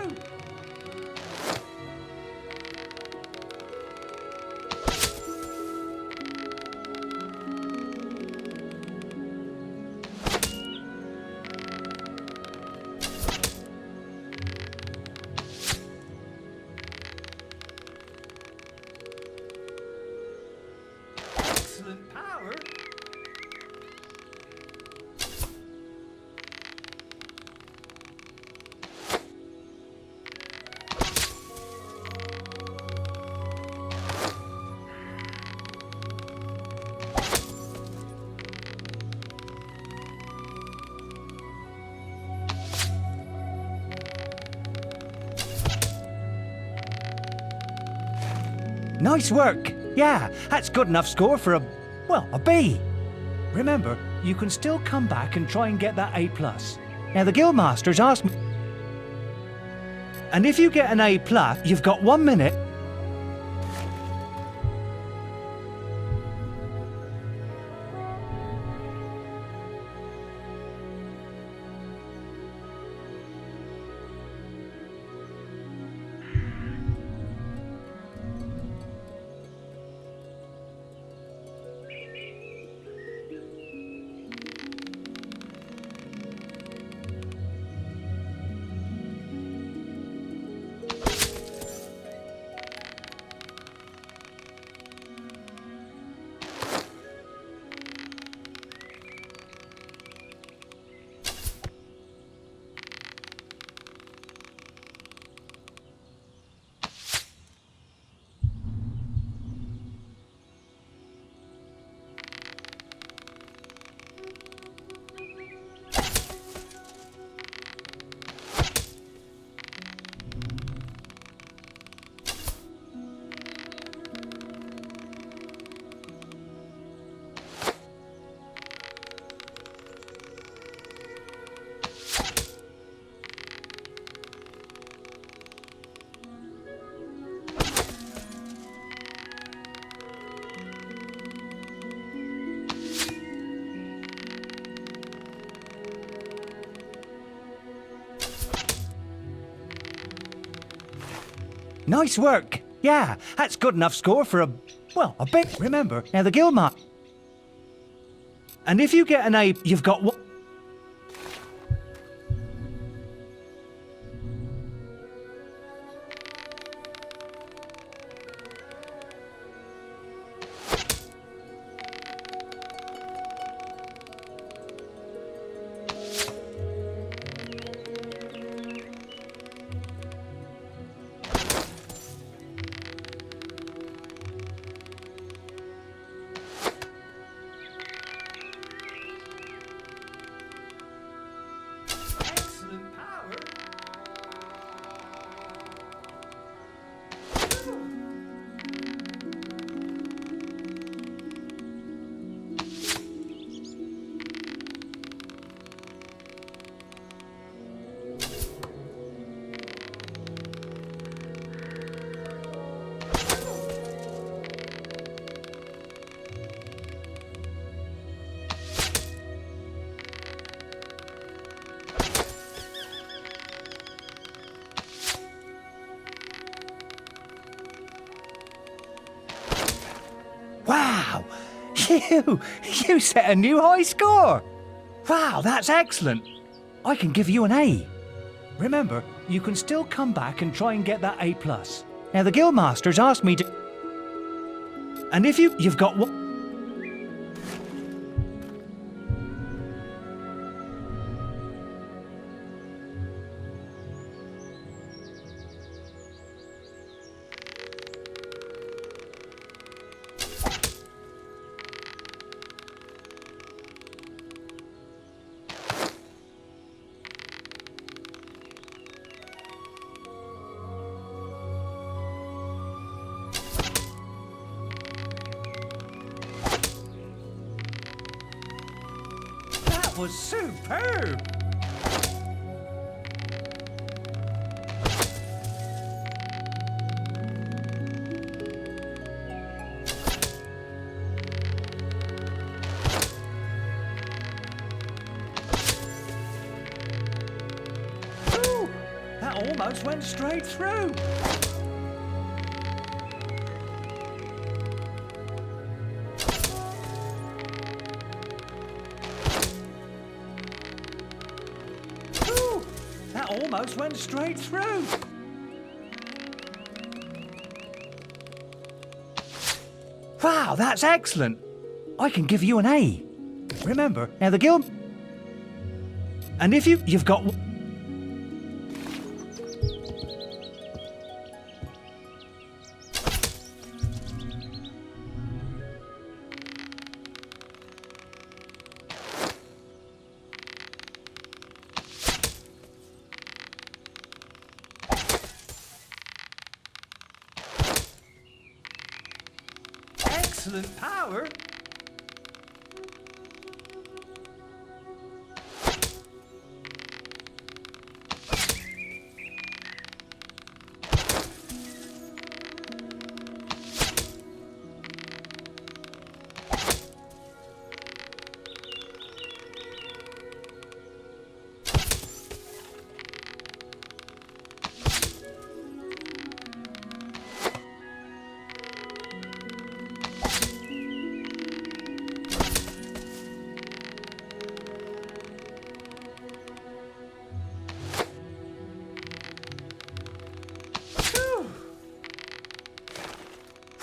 Excellent power. Nice work. Yeah, that's good enough score for a B. Remember, you can still come back and try and get that A+. Now, the guildmaster's asked me... And if you get an A+, you've got 1 minute. Nice work. Yeah, that's good enough score for a B. Remember, now the guildmaster... And if you get an A, you've got one... Wow! You set a new high score! Wow, that's excellent! I can give you an A. remember, you can still come back and try and get that A+. Now, the Guildmaster's asked me to... And if you've got one... That was superb! Ooh, that almost went straight through. That almost went straight through. Wow, that's excellent. I can give you an A. Remember, now the guild... And if you've got... Excellent power.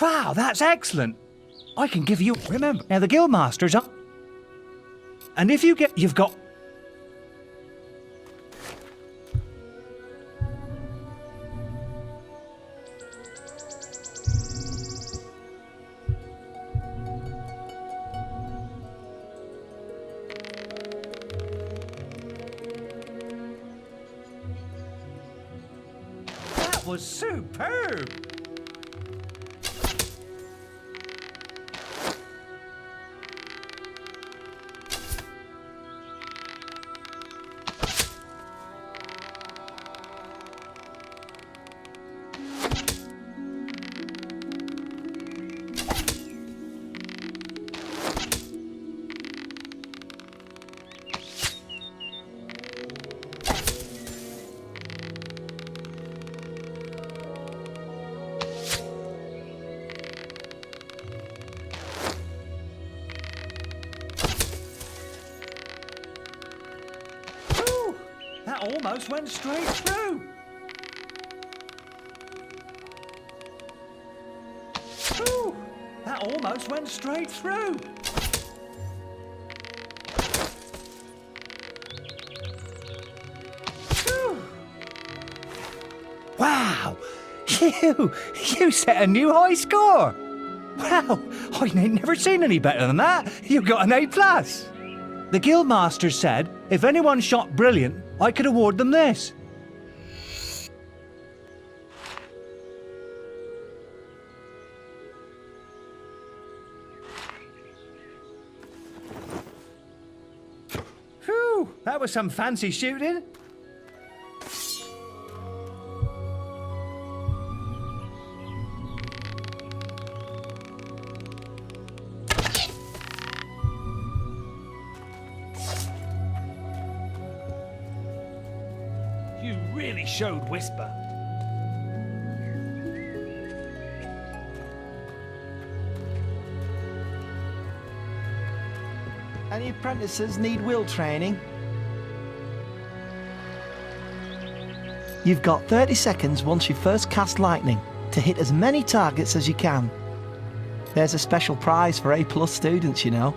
Wow, that's excellent. I can give you... Remember, now the Guildmaster's up. And if you've got... That was superb. That almost went straight through. Ooh, that almost went straight through. Ooh. Wow, you set a new high score. Wow, I ain't never seen any better than that. You got an A+. The Guildmaster said if anyone shot brilliant, I could award them this. Whew, that was some fancy shooting. You really showed Whisper. Any apprentices need will training? You've got 30 seconds once you first cast lightning to hit as many targets as you can. There's a special prize for A+ students, you know.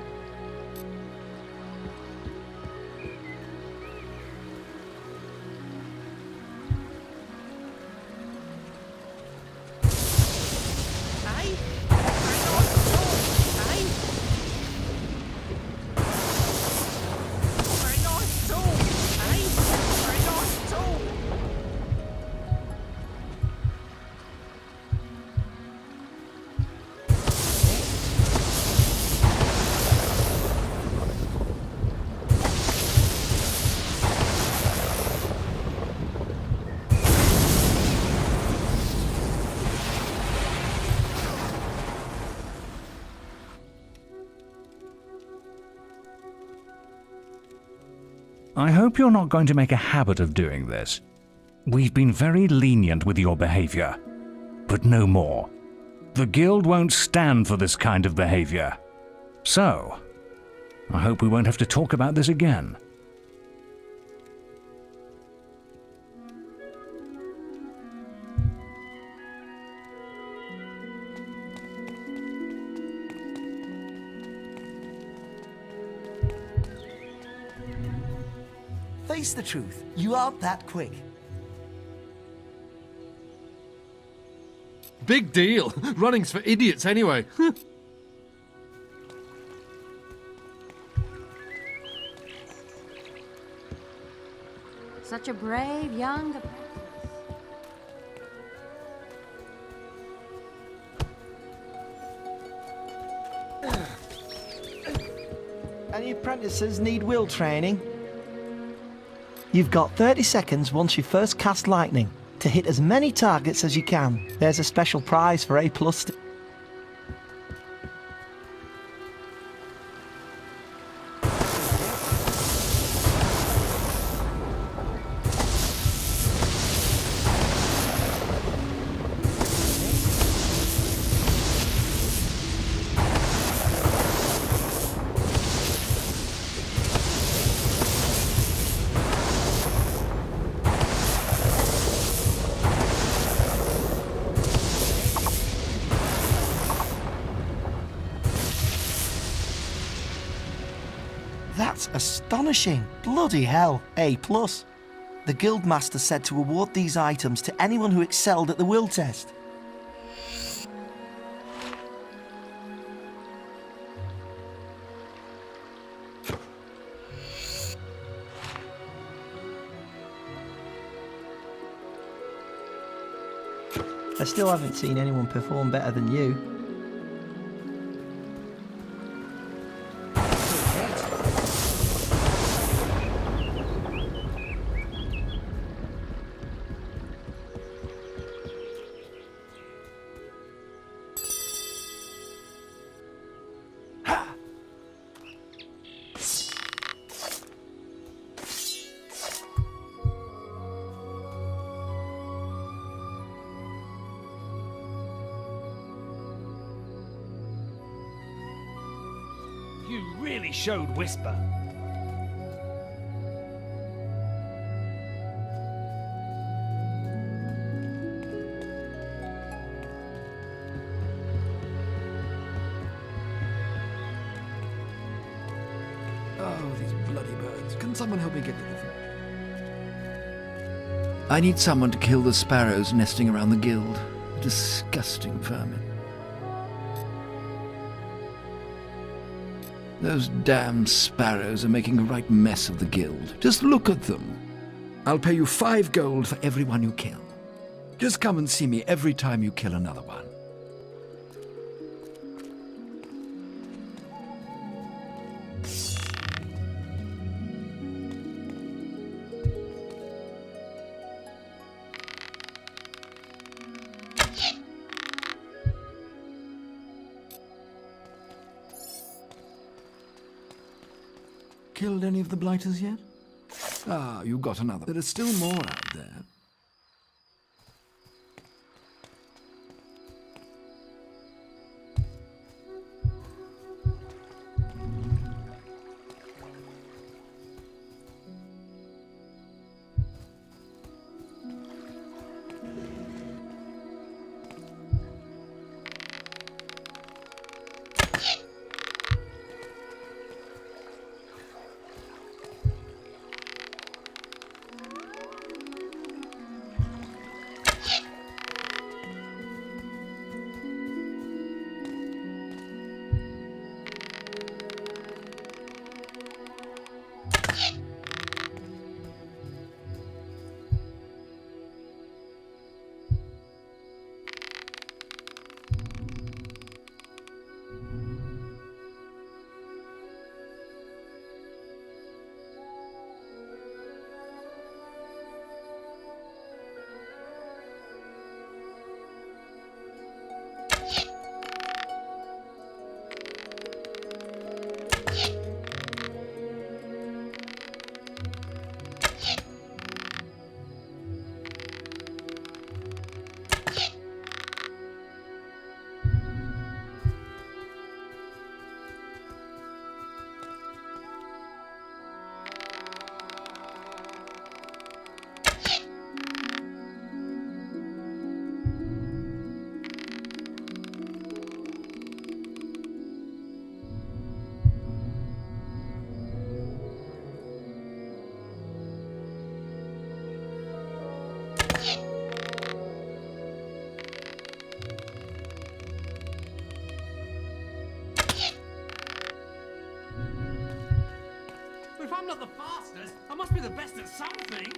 I hope you're not going to make a habit of doing this. We've been very lenient with your behavior, but no more. The Guild won't stand for this kind of behavior. So, I hope we won't have to talk about this again. Face the truth, you aren't that quick. Big deal. Running's for idiots anyway. Such a brave young... Any apprentices need will training? You've got 30 seconds once you first cast lightning to hit as many targets as you can. There's a special prize for A+. That's astonishing. Bloody hell, A+. The Guildmaster said to award these items to anyone who excelled at the will test. I still haven't seen anyone perform better than you. You really showed Whisper. Oh, these bloody birds. Can someone help me get rid of them? I need someone to kill the sparrows nesting around the guild. Disgusting vermin. Those damn sparrows are making a right mess of the guild. Just look at them. I'll pay you 5 gold for every one you kill. Just come and see me every time you kill another one. Killed any of the blighters yet? Ah, you got another. There are still more out there. best at something.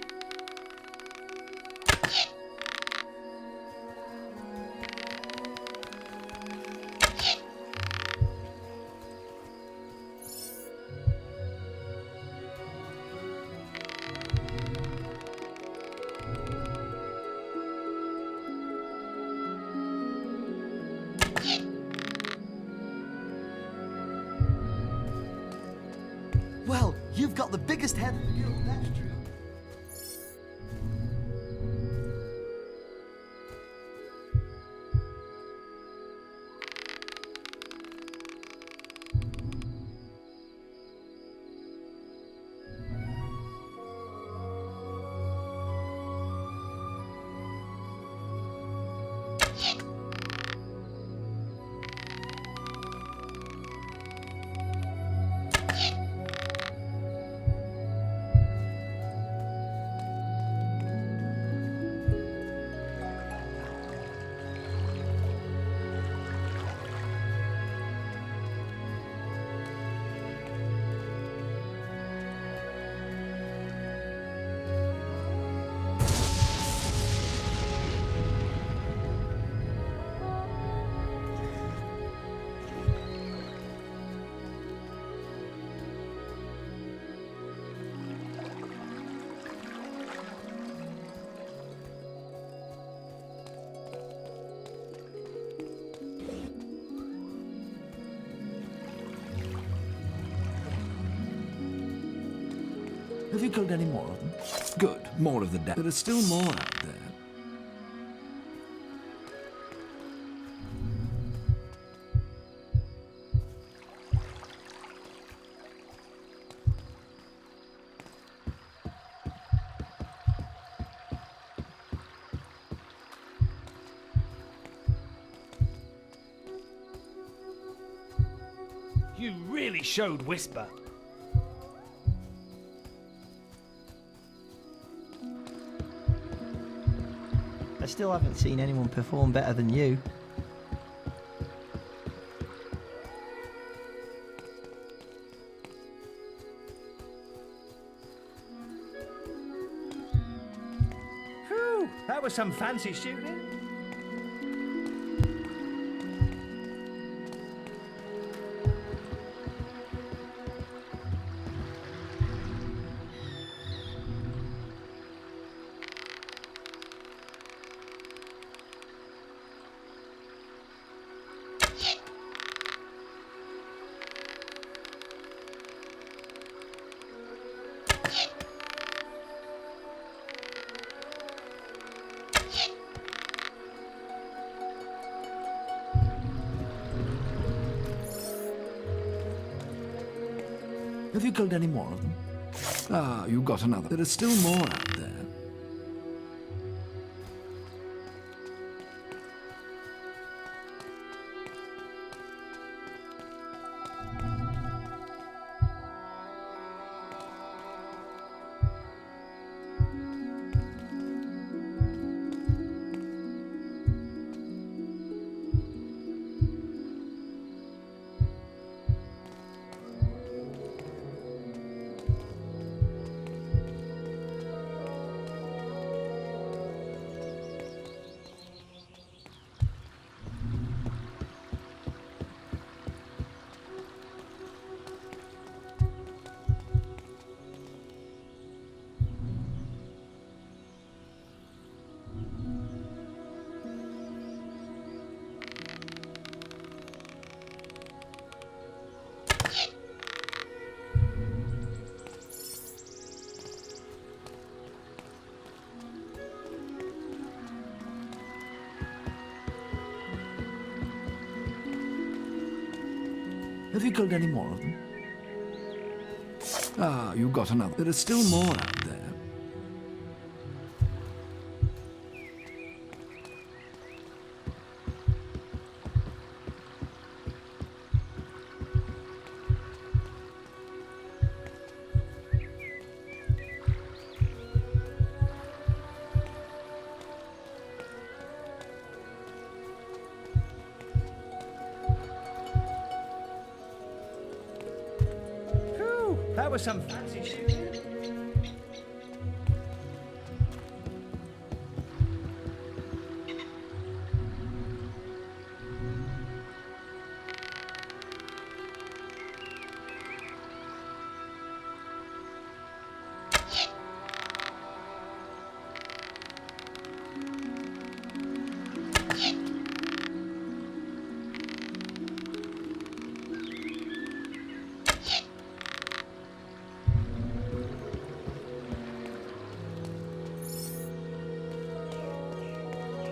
Well, you've got the biggest head in the guild, that's true. Have you killed any more of them? Good. More of the dead. There are still more out there. You really showed Whisper. I still haven't seen anyone perform better than you. Whew, that was some fancy shooting. Have you killed any more of them? Ah, you got another. There are still more out there. Have you killed any more of them? Ah, you got another. There are still more out there. Whew, that was some fancy shooting.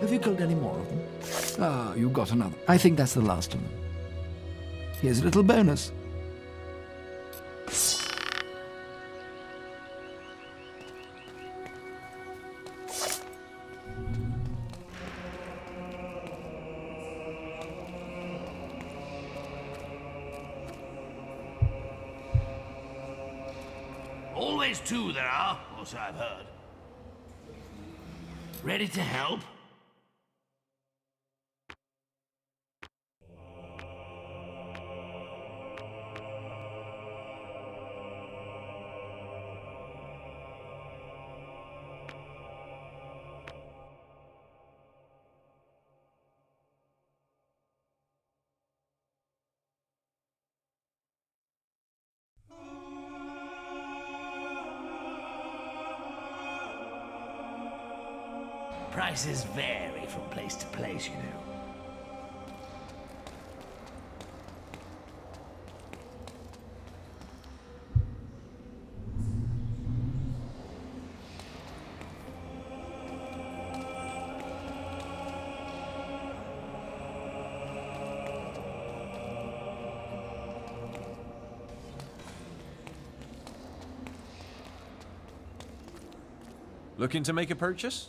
Have you killed any more of them? Ah, you got another. I think that's the last of them. Here's a little bonus. Always two there are, or so I've heard. Ready to help? Prices vary from place to place, you know. Looking to make a purchase?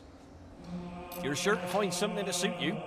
You're sure to find something to suit you.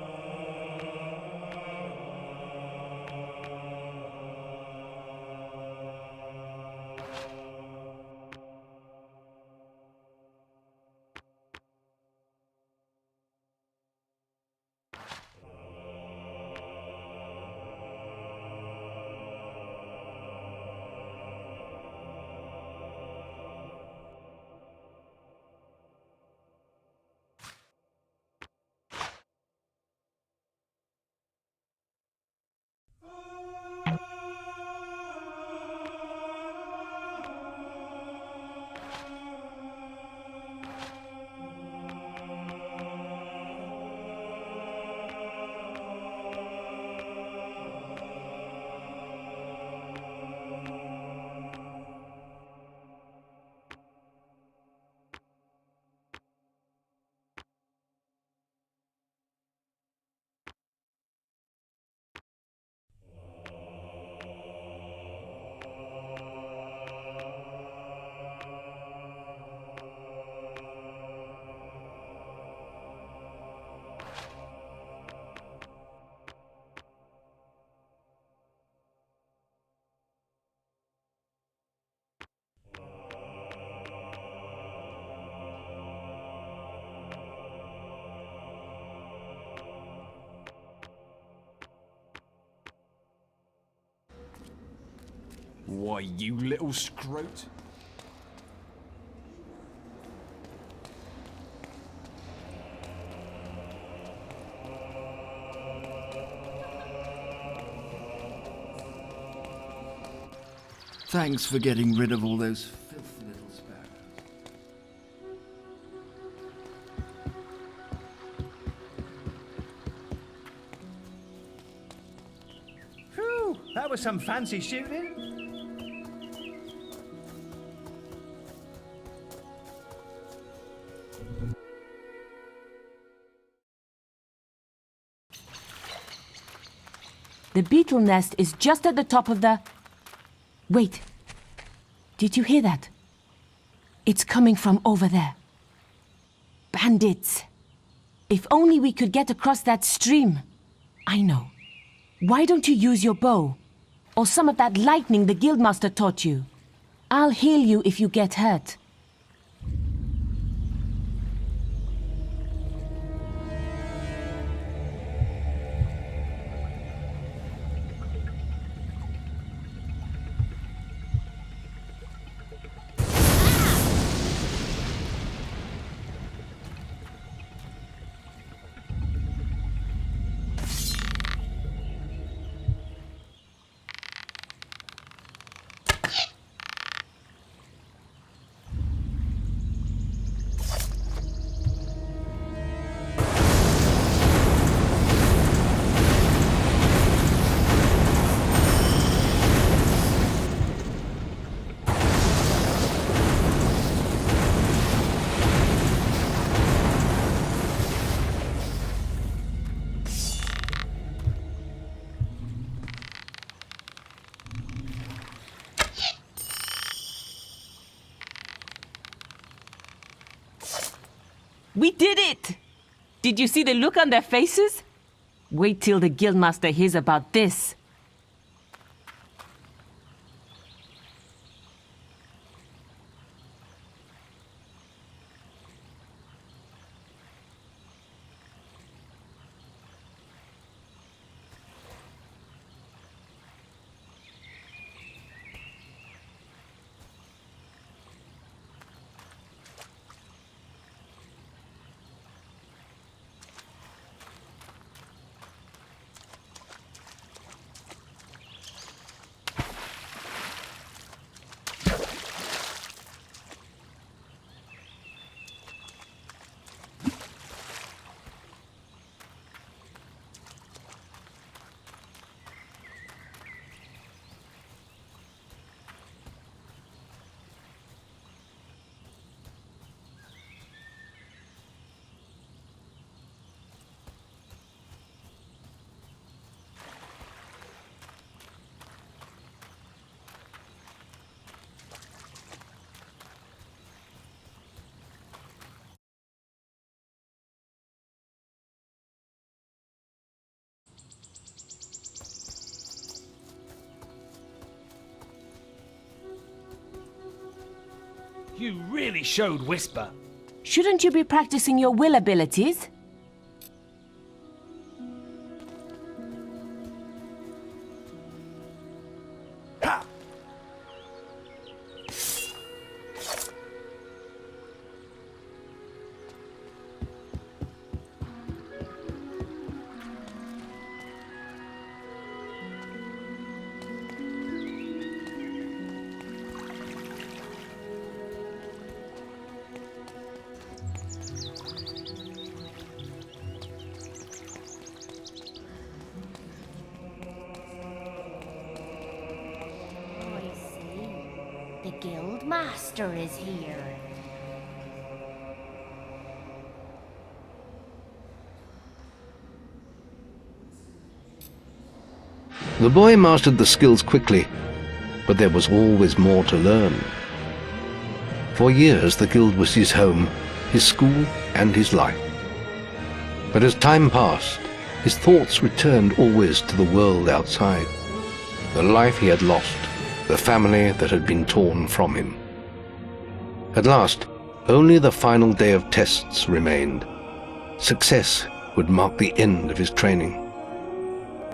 Why, you little scrote. Thanks for getting rid of all those filthy little sparrows. Phew, that was some fancy shooting. The beetle nest is just at the top of the... Wait. Did you hear that? It's coming from over there. Bandits. If only we could get across that stream. I know. Why don't you use your bow? Or some of that lightning the guildmaster taught you? I'll heal you if you get hurt. We did it! Did you see the look on their faces? Wait till the guildmaster hears about this. You really showed Whisper. Shouldn't you be practicing your will abilities? The guild master is here. The boy mastered the skills quickly, but there was always more to learn. For years the guild was his home, his school, and his life. But as time passed, his thoughts returned always to the world outside, the life he had lost, the family that had been torn from him. At last, only the final day of tests remained. Success would mark the end of his training.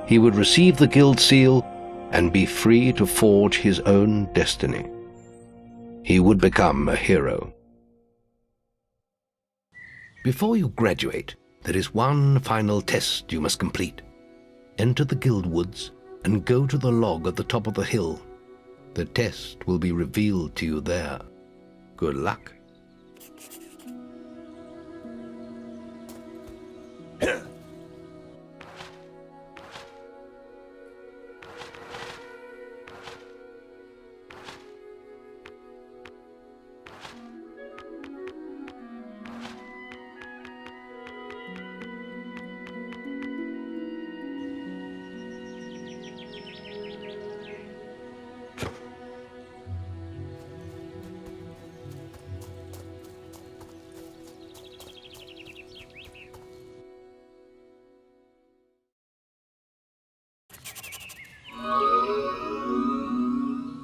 He would receive the guild seal and be free to forge his own destiny. He would become a hero. Before you graduate, there is one final test you must complete. Enter the guild woods and go to the log at the top of the hill. The test will be revealed to you there. Good luck.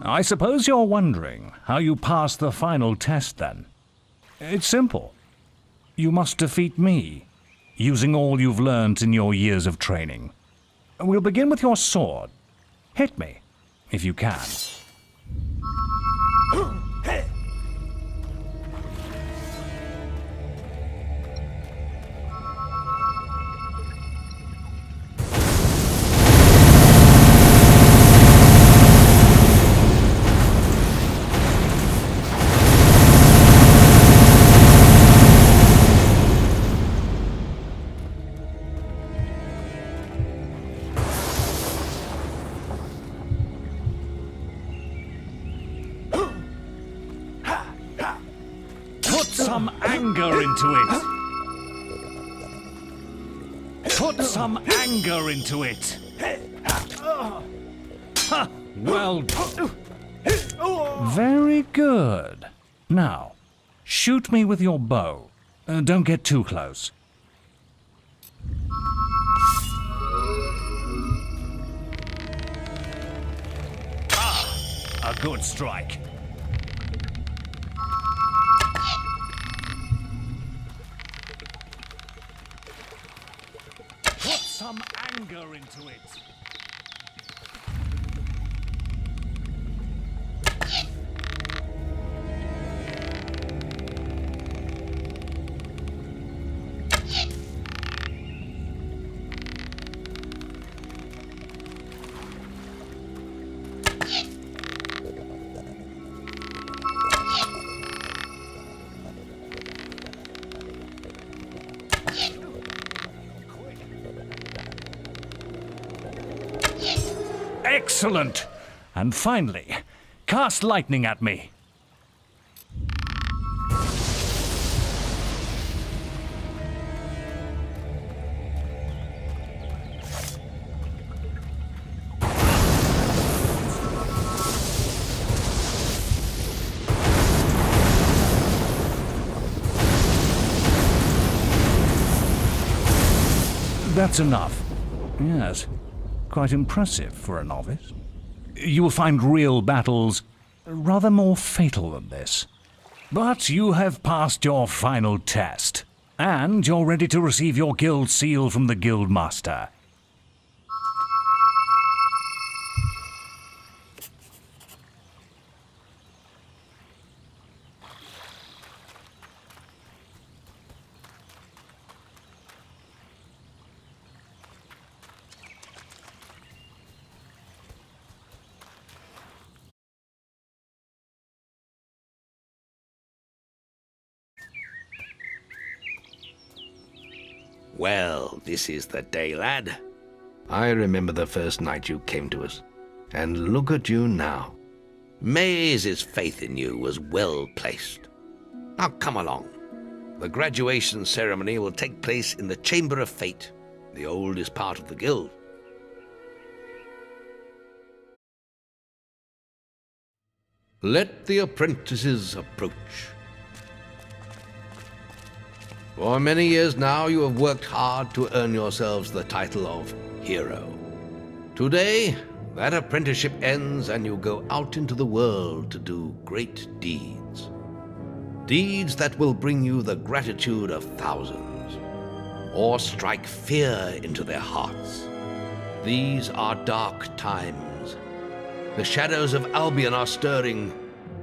I suppose you're wondering how you pass the final test then. It's simple. You must defeat me, using all you've learned in your years of training. We'll begin with your sword. Hit me, if you can. Some anger into it. Put some anger into it. Well, very good. Now, shoot me with your bow. Don't get too close. A good strike. Put some anger into it. Excellent! And finally, cast lightning at me. That's enough. Yes. Quite impressive for a novice. You will find real battles rather more fatal than this. But you have passed your final test, and you're ready to receive your guild seal from the guild master. Well, this is the day, lad. I remember the first night you came to us. And look at you now. Maze's faith in you was well placed. Now come along. The graduation ceremony will take place in the Chamber of Fate, the oldest part of the guild. Let the apprentices approach. For many years now you have worked hard to earn yourselves the title of hero. Today, that apprenticeship ends and you go out into the world to do great deeds. Deeds that will bring you the gratitude of thousands, or strike fear into their hearts. These are dark times. The shadows of Albion are stirring,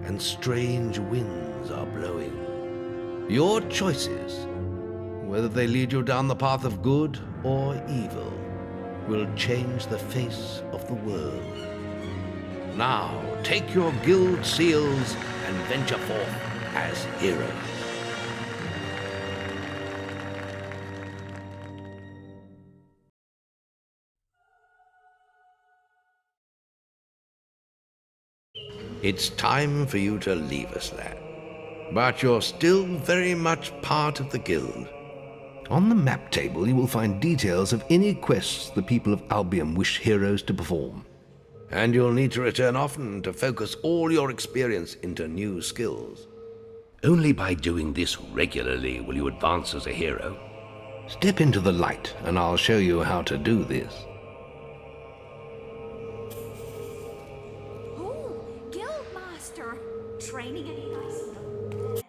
and strange winds are blowing. Your choices, whether they lead you down the path of good or evil, will change the face of the world. Now, take your guild seals and venture forth as heroes. It's time for you to leave us, lad. But you're still very much part of the guild. On the map table you will find details of any quests the people of Albion wish heroes to perform. And you'll need to return often to focus all your experience into new skills. Only by doing this regularly will you advance as a hero. Step into the light and I'll show you how to do this. Oh, Guildmaster! Training any nice young men?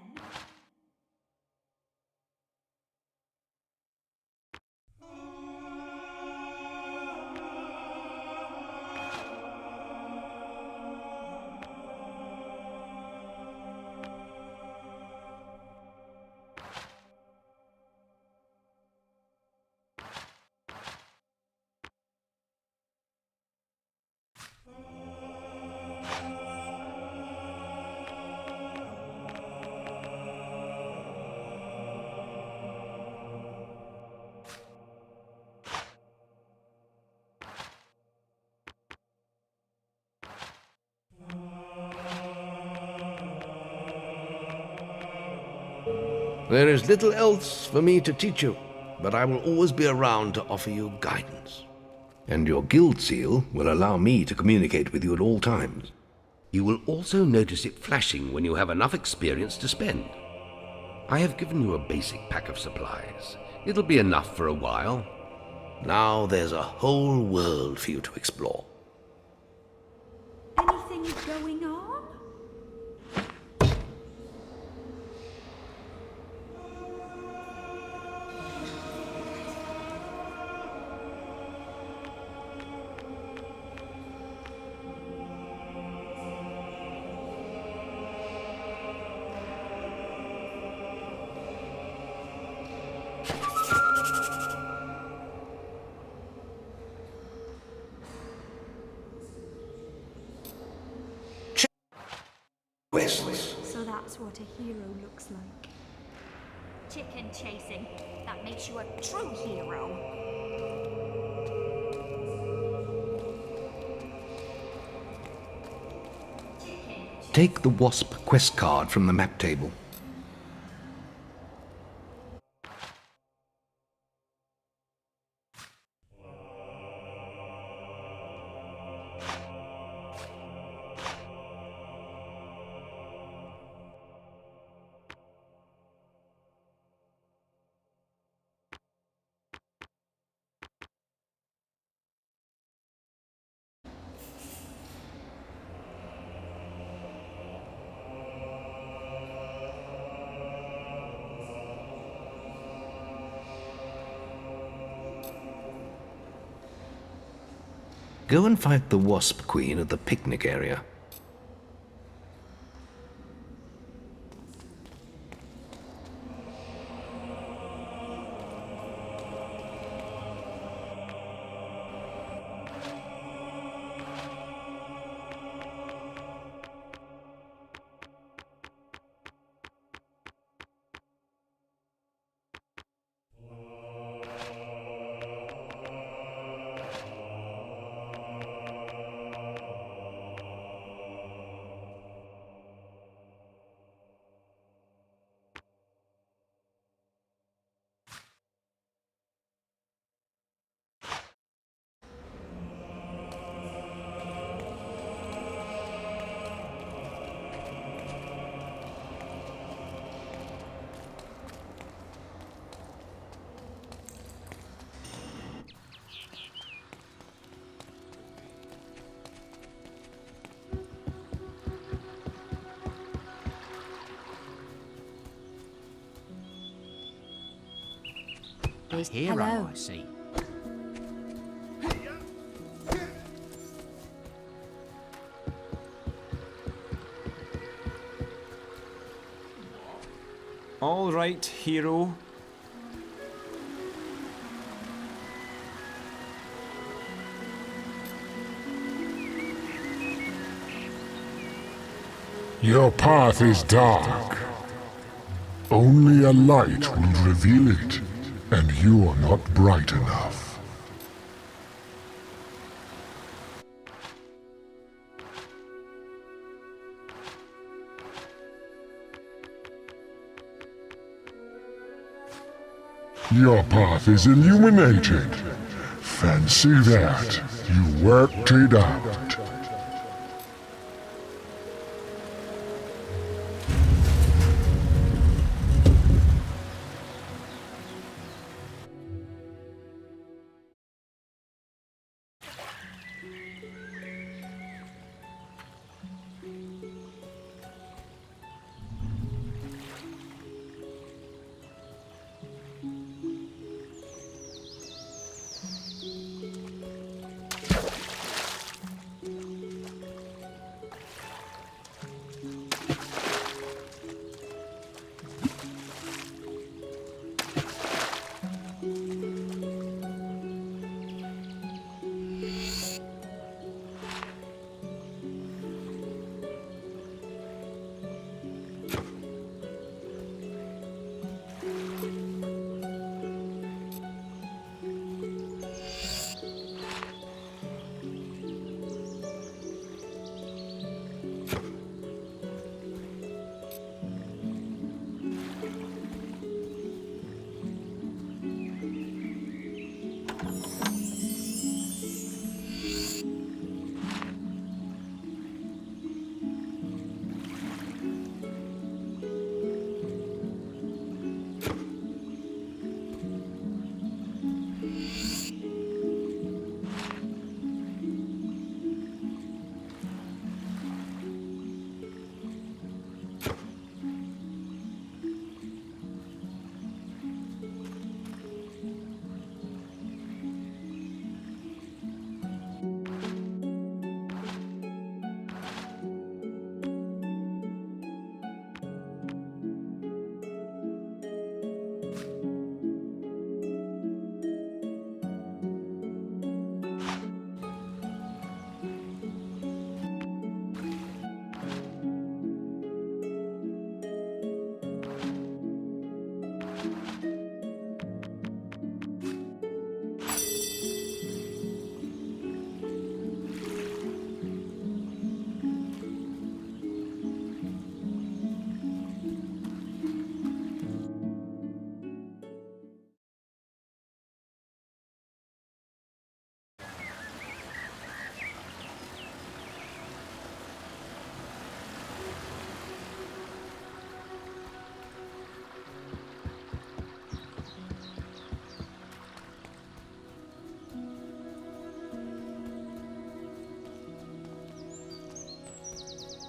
There is little else for me to teach you, but I will always be around to offer you guidance. And your guild seal will allow me to communicate with you at all times. You will also notice it flashing when you have enough experience to spend. I have given you a basic pack of supplies. It'll be enough for a while. Now there's a whole world for you to explore. Anything going on? So that's what a hero looks like. Chicken chasing. That makes you a true hero. Take the Wasp quest card from the map table. Go and fight the Wasp Queen at the picnic area. Hero, Hello. I see. All right, hero. Your path is dark. Only a light will reveal it, and you are not bright enough. Your path is illuminated. Fancy that. You worked it out.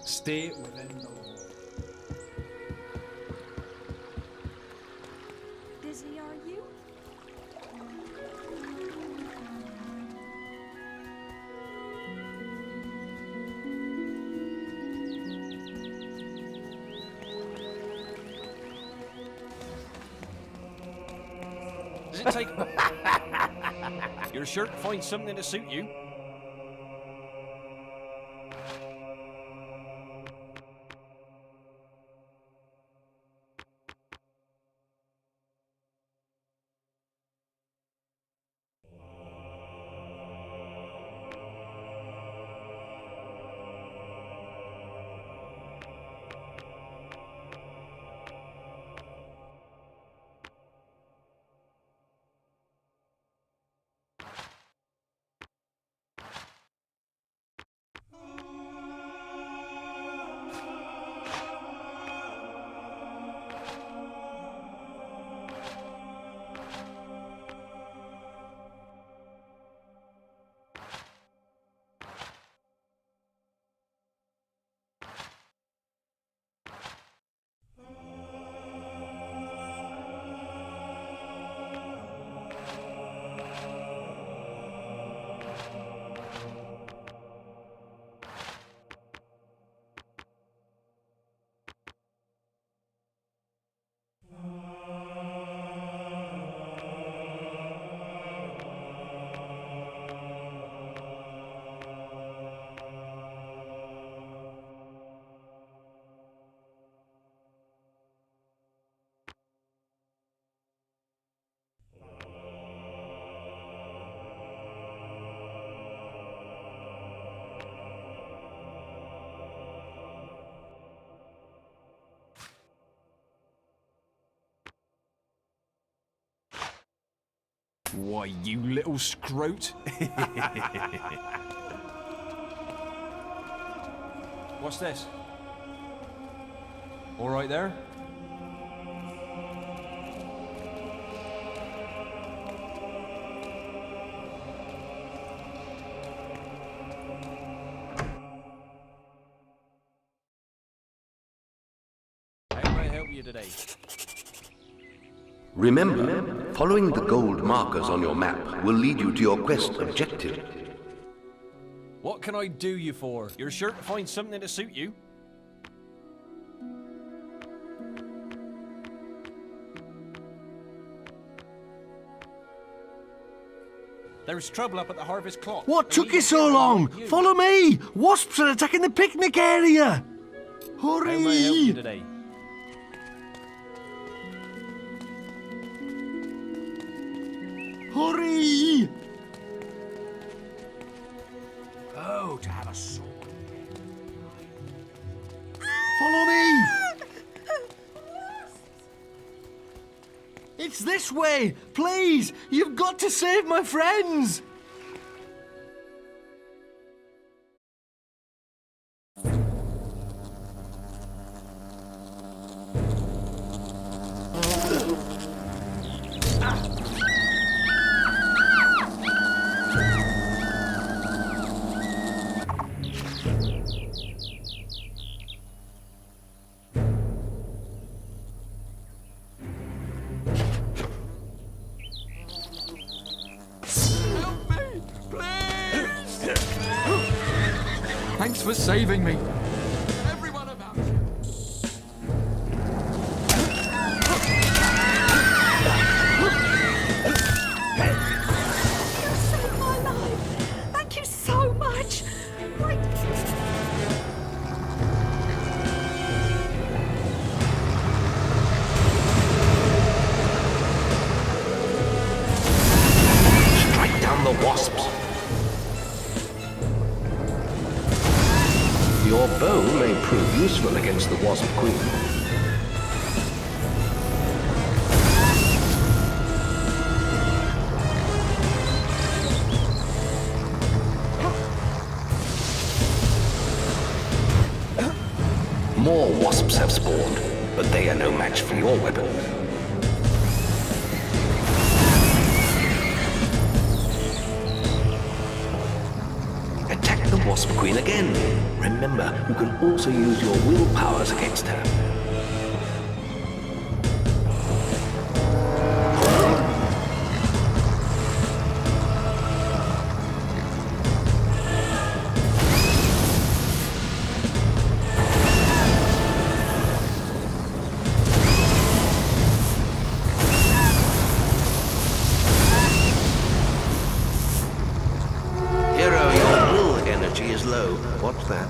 Stay within the law. Busy, are you? Does it take... You're sure to find something to suit you? Why, you little scrote. What's this? All right there? How can I help you today? Remember, following the gold markers on your map will lead you to your quest objective. What can I do you for? You're sure to find something to suit you? There's trouble up at the harvest clock. What took you so long? Follow me! Wasps are attacking the picnic area! Hurry! How may I help you today? Hurry! Oh, to have a sword. Follow me! It's this way! Please! You've got to save my friends! Thanks for saving me. Everyone about you. You saved my life. Thank you so much. Strike down the wasps. Your bow may prove useful against the Wasp Queen. More wasps have spawned, but they are no match for your weapons. Attack the wasp Wasp Queen again. Remember, you can also use your will powers against her. Hero, your will energy is low. Watch that.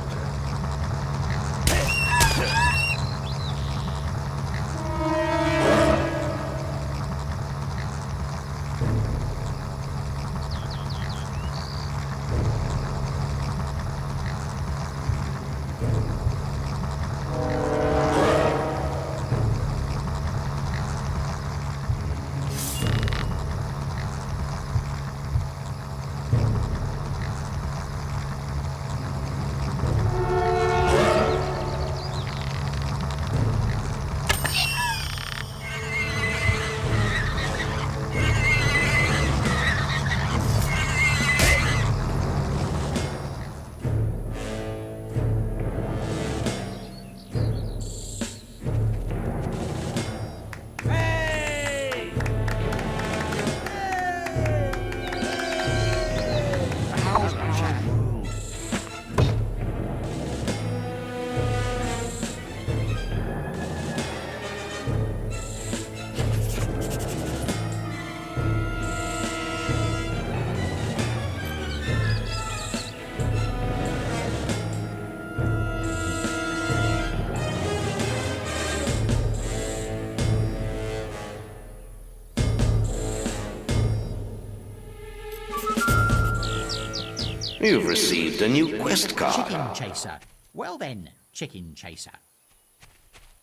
You've received a new quest card. Chicken chaser. Well then, chicken chaser.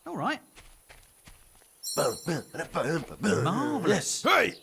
All right. Marvellous. Hey!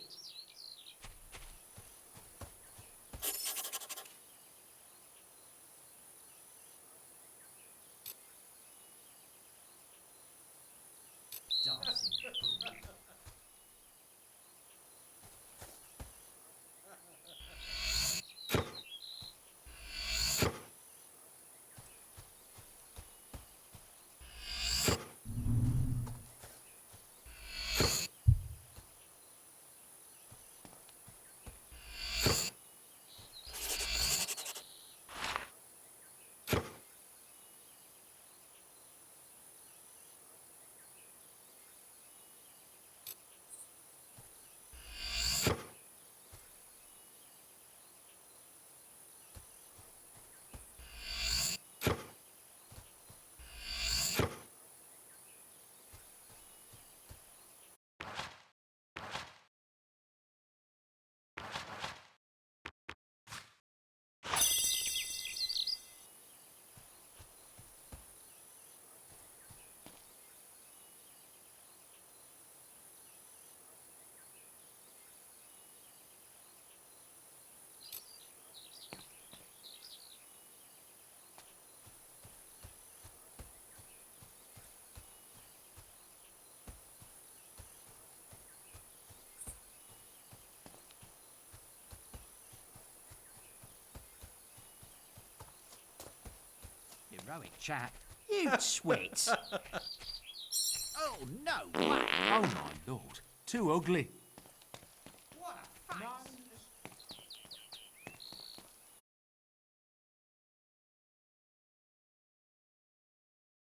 Heroic chap. You twit. Oh, no. Oh, my lord. Too ugly. What a face.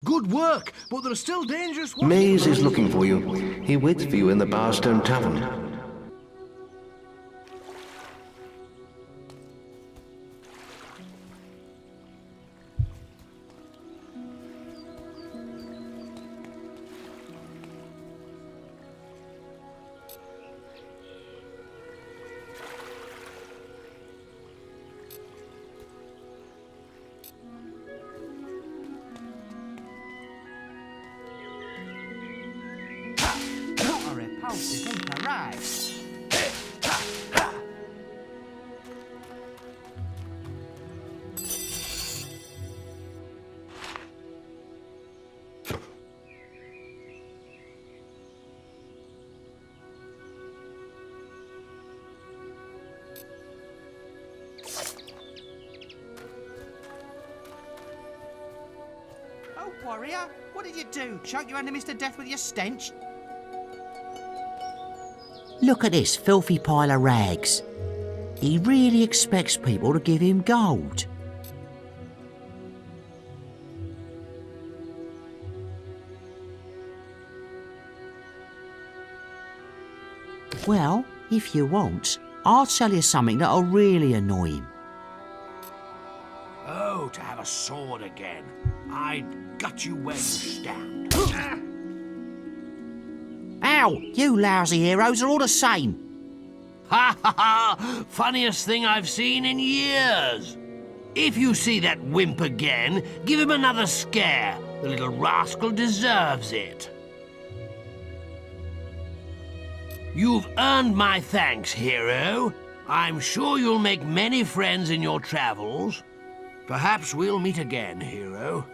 Good work, but there are still dangerous ones. Maze is looking for you. He waits for you in the Barstone Tavern. What a repulsive imp arrives. Oh, warrior, what did you do? Choke your enemy to death with your stench? Look at this filthy pile of rags. He really expects people to give him gold. Well, if you want, I'll tell you something that'll really annoy him. Oh, to have a sword again. I'd gut you where you stand. Ow! You lousy heroes are all the same. Ha ha ha! Funniest thing I've seen in years. If you see that wimp again, give him another scare. The little rascal deserves it. You've earned my thanks, hero. I'm sure you'll make many friends in your travels. Perhaps we'll meet again, hero.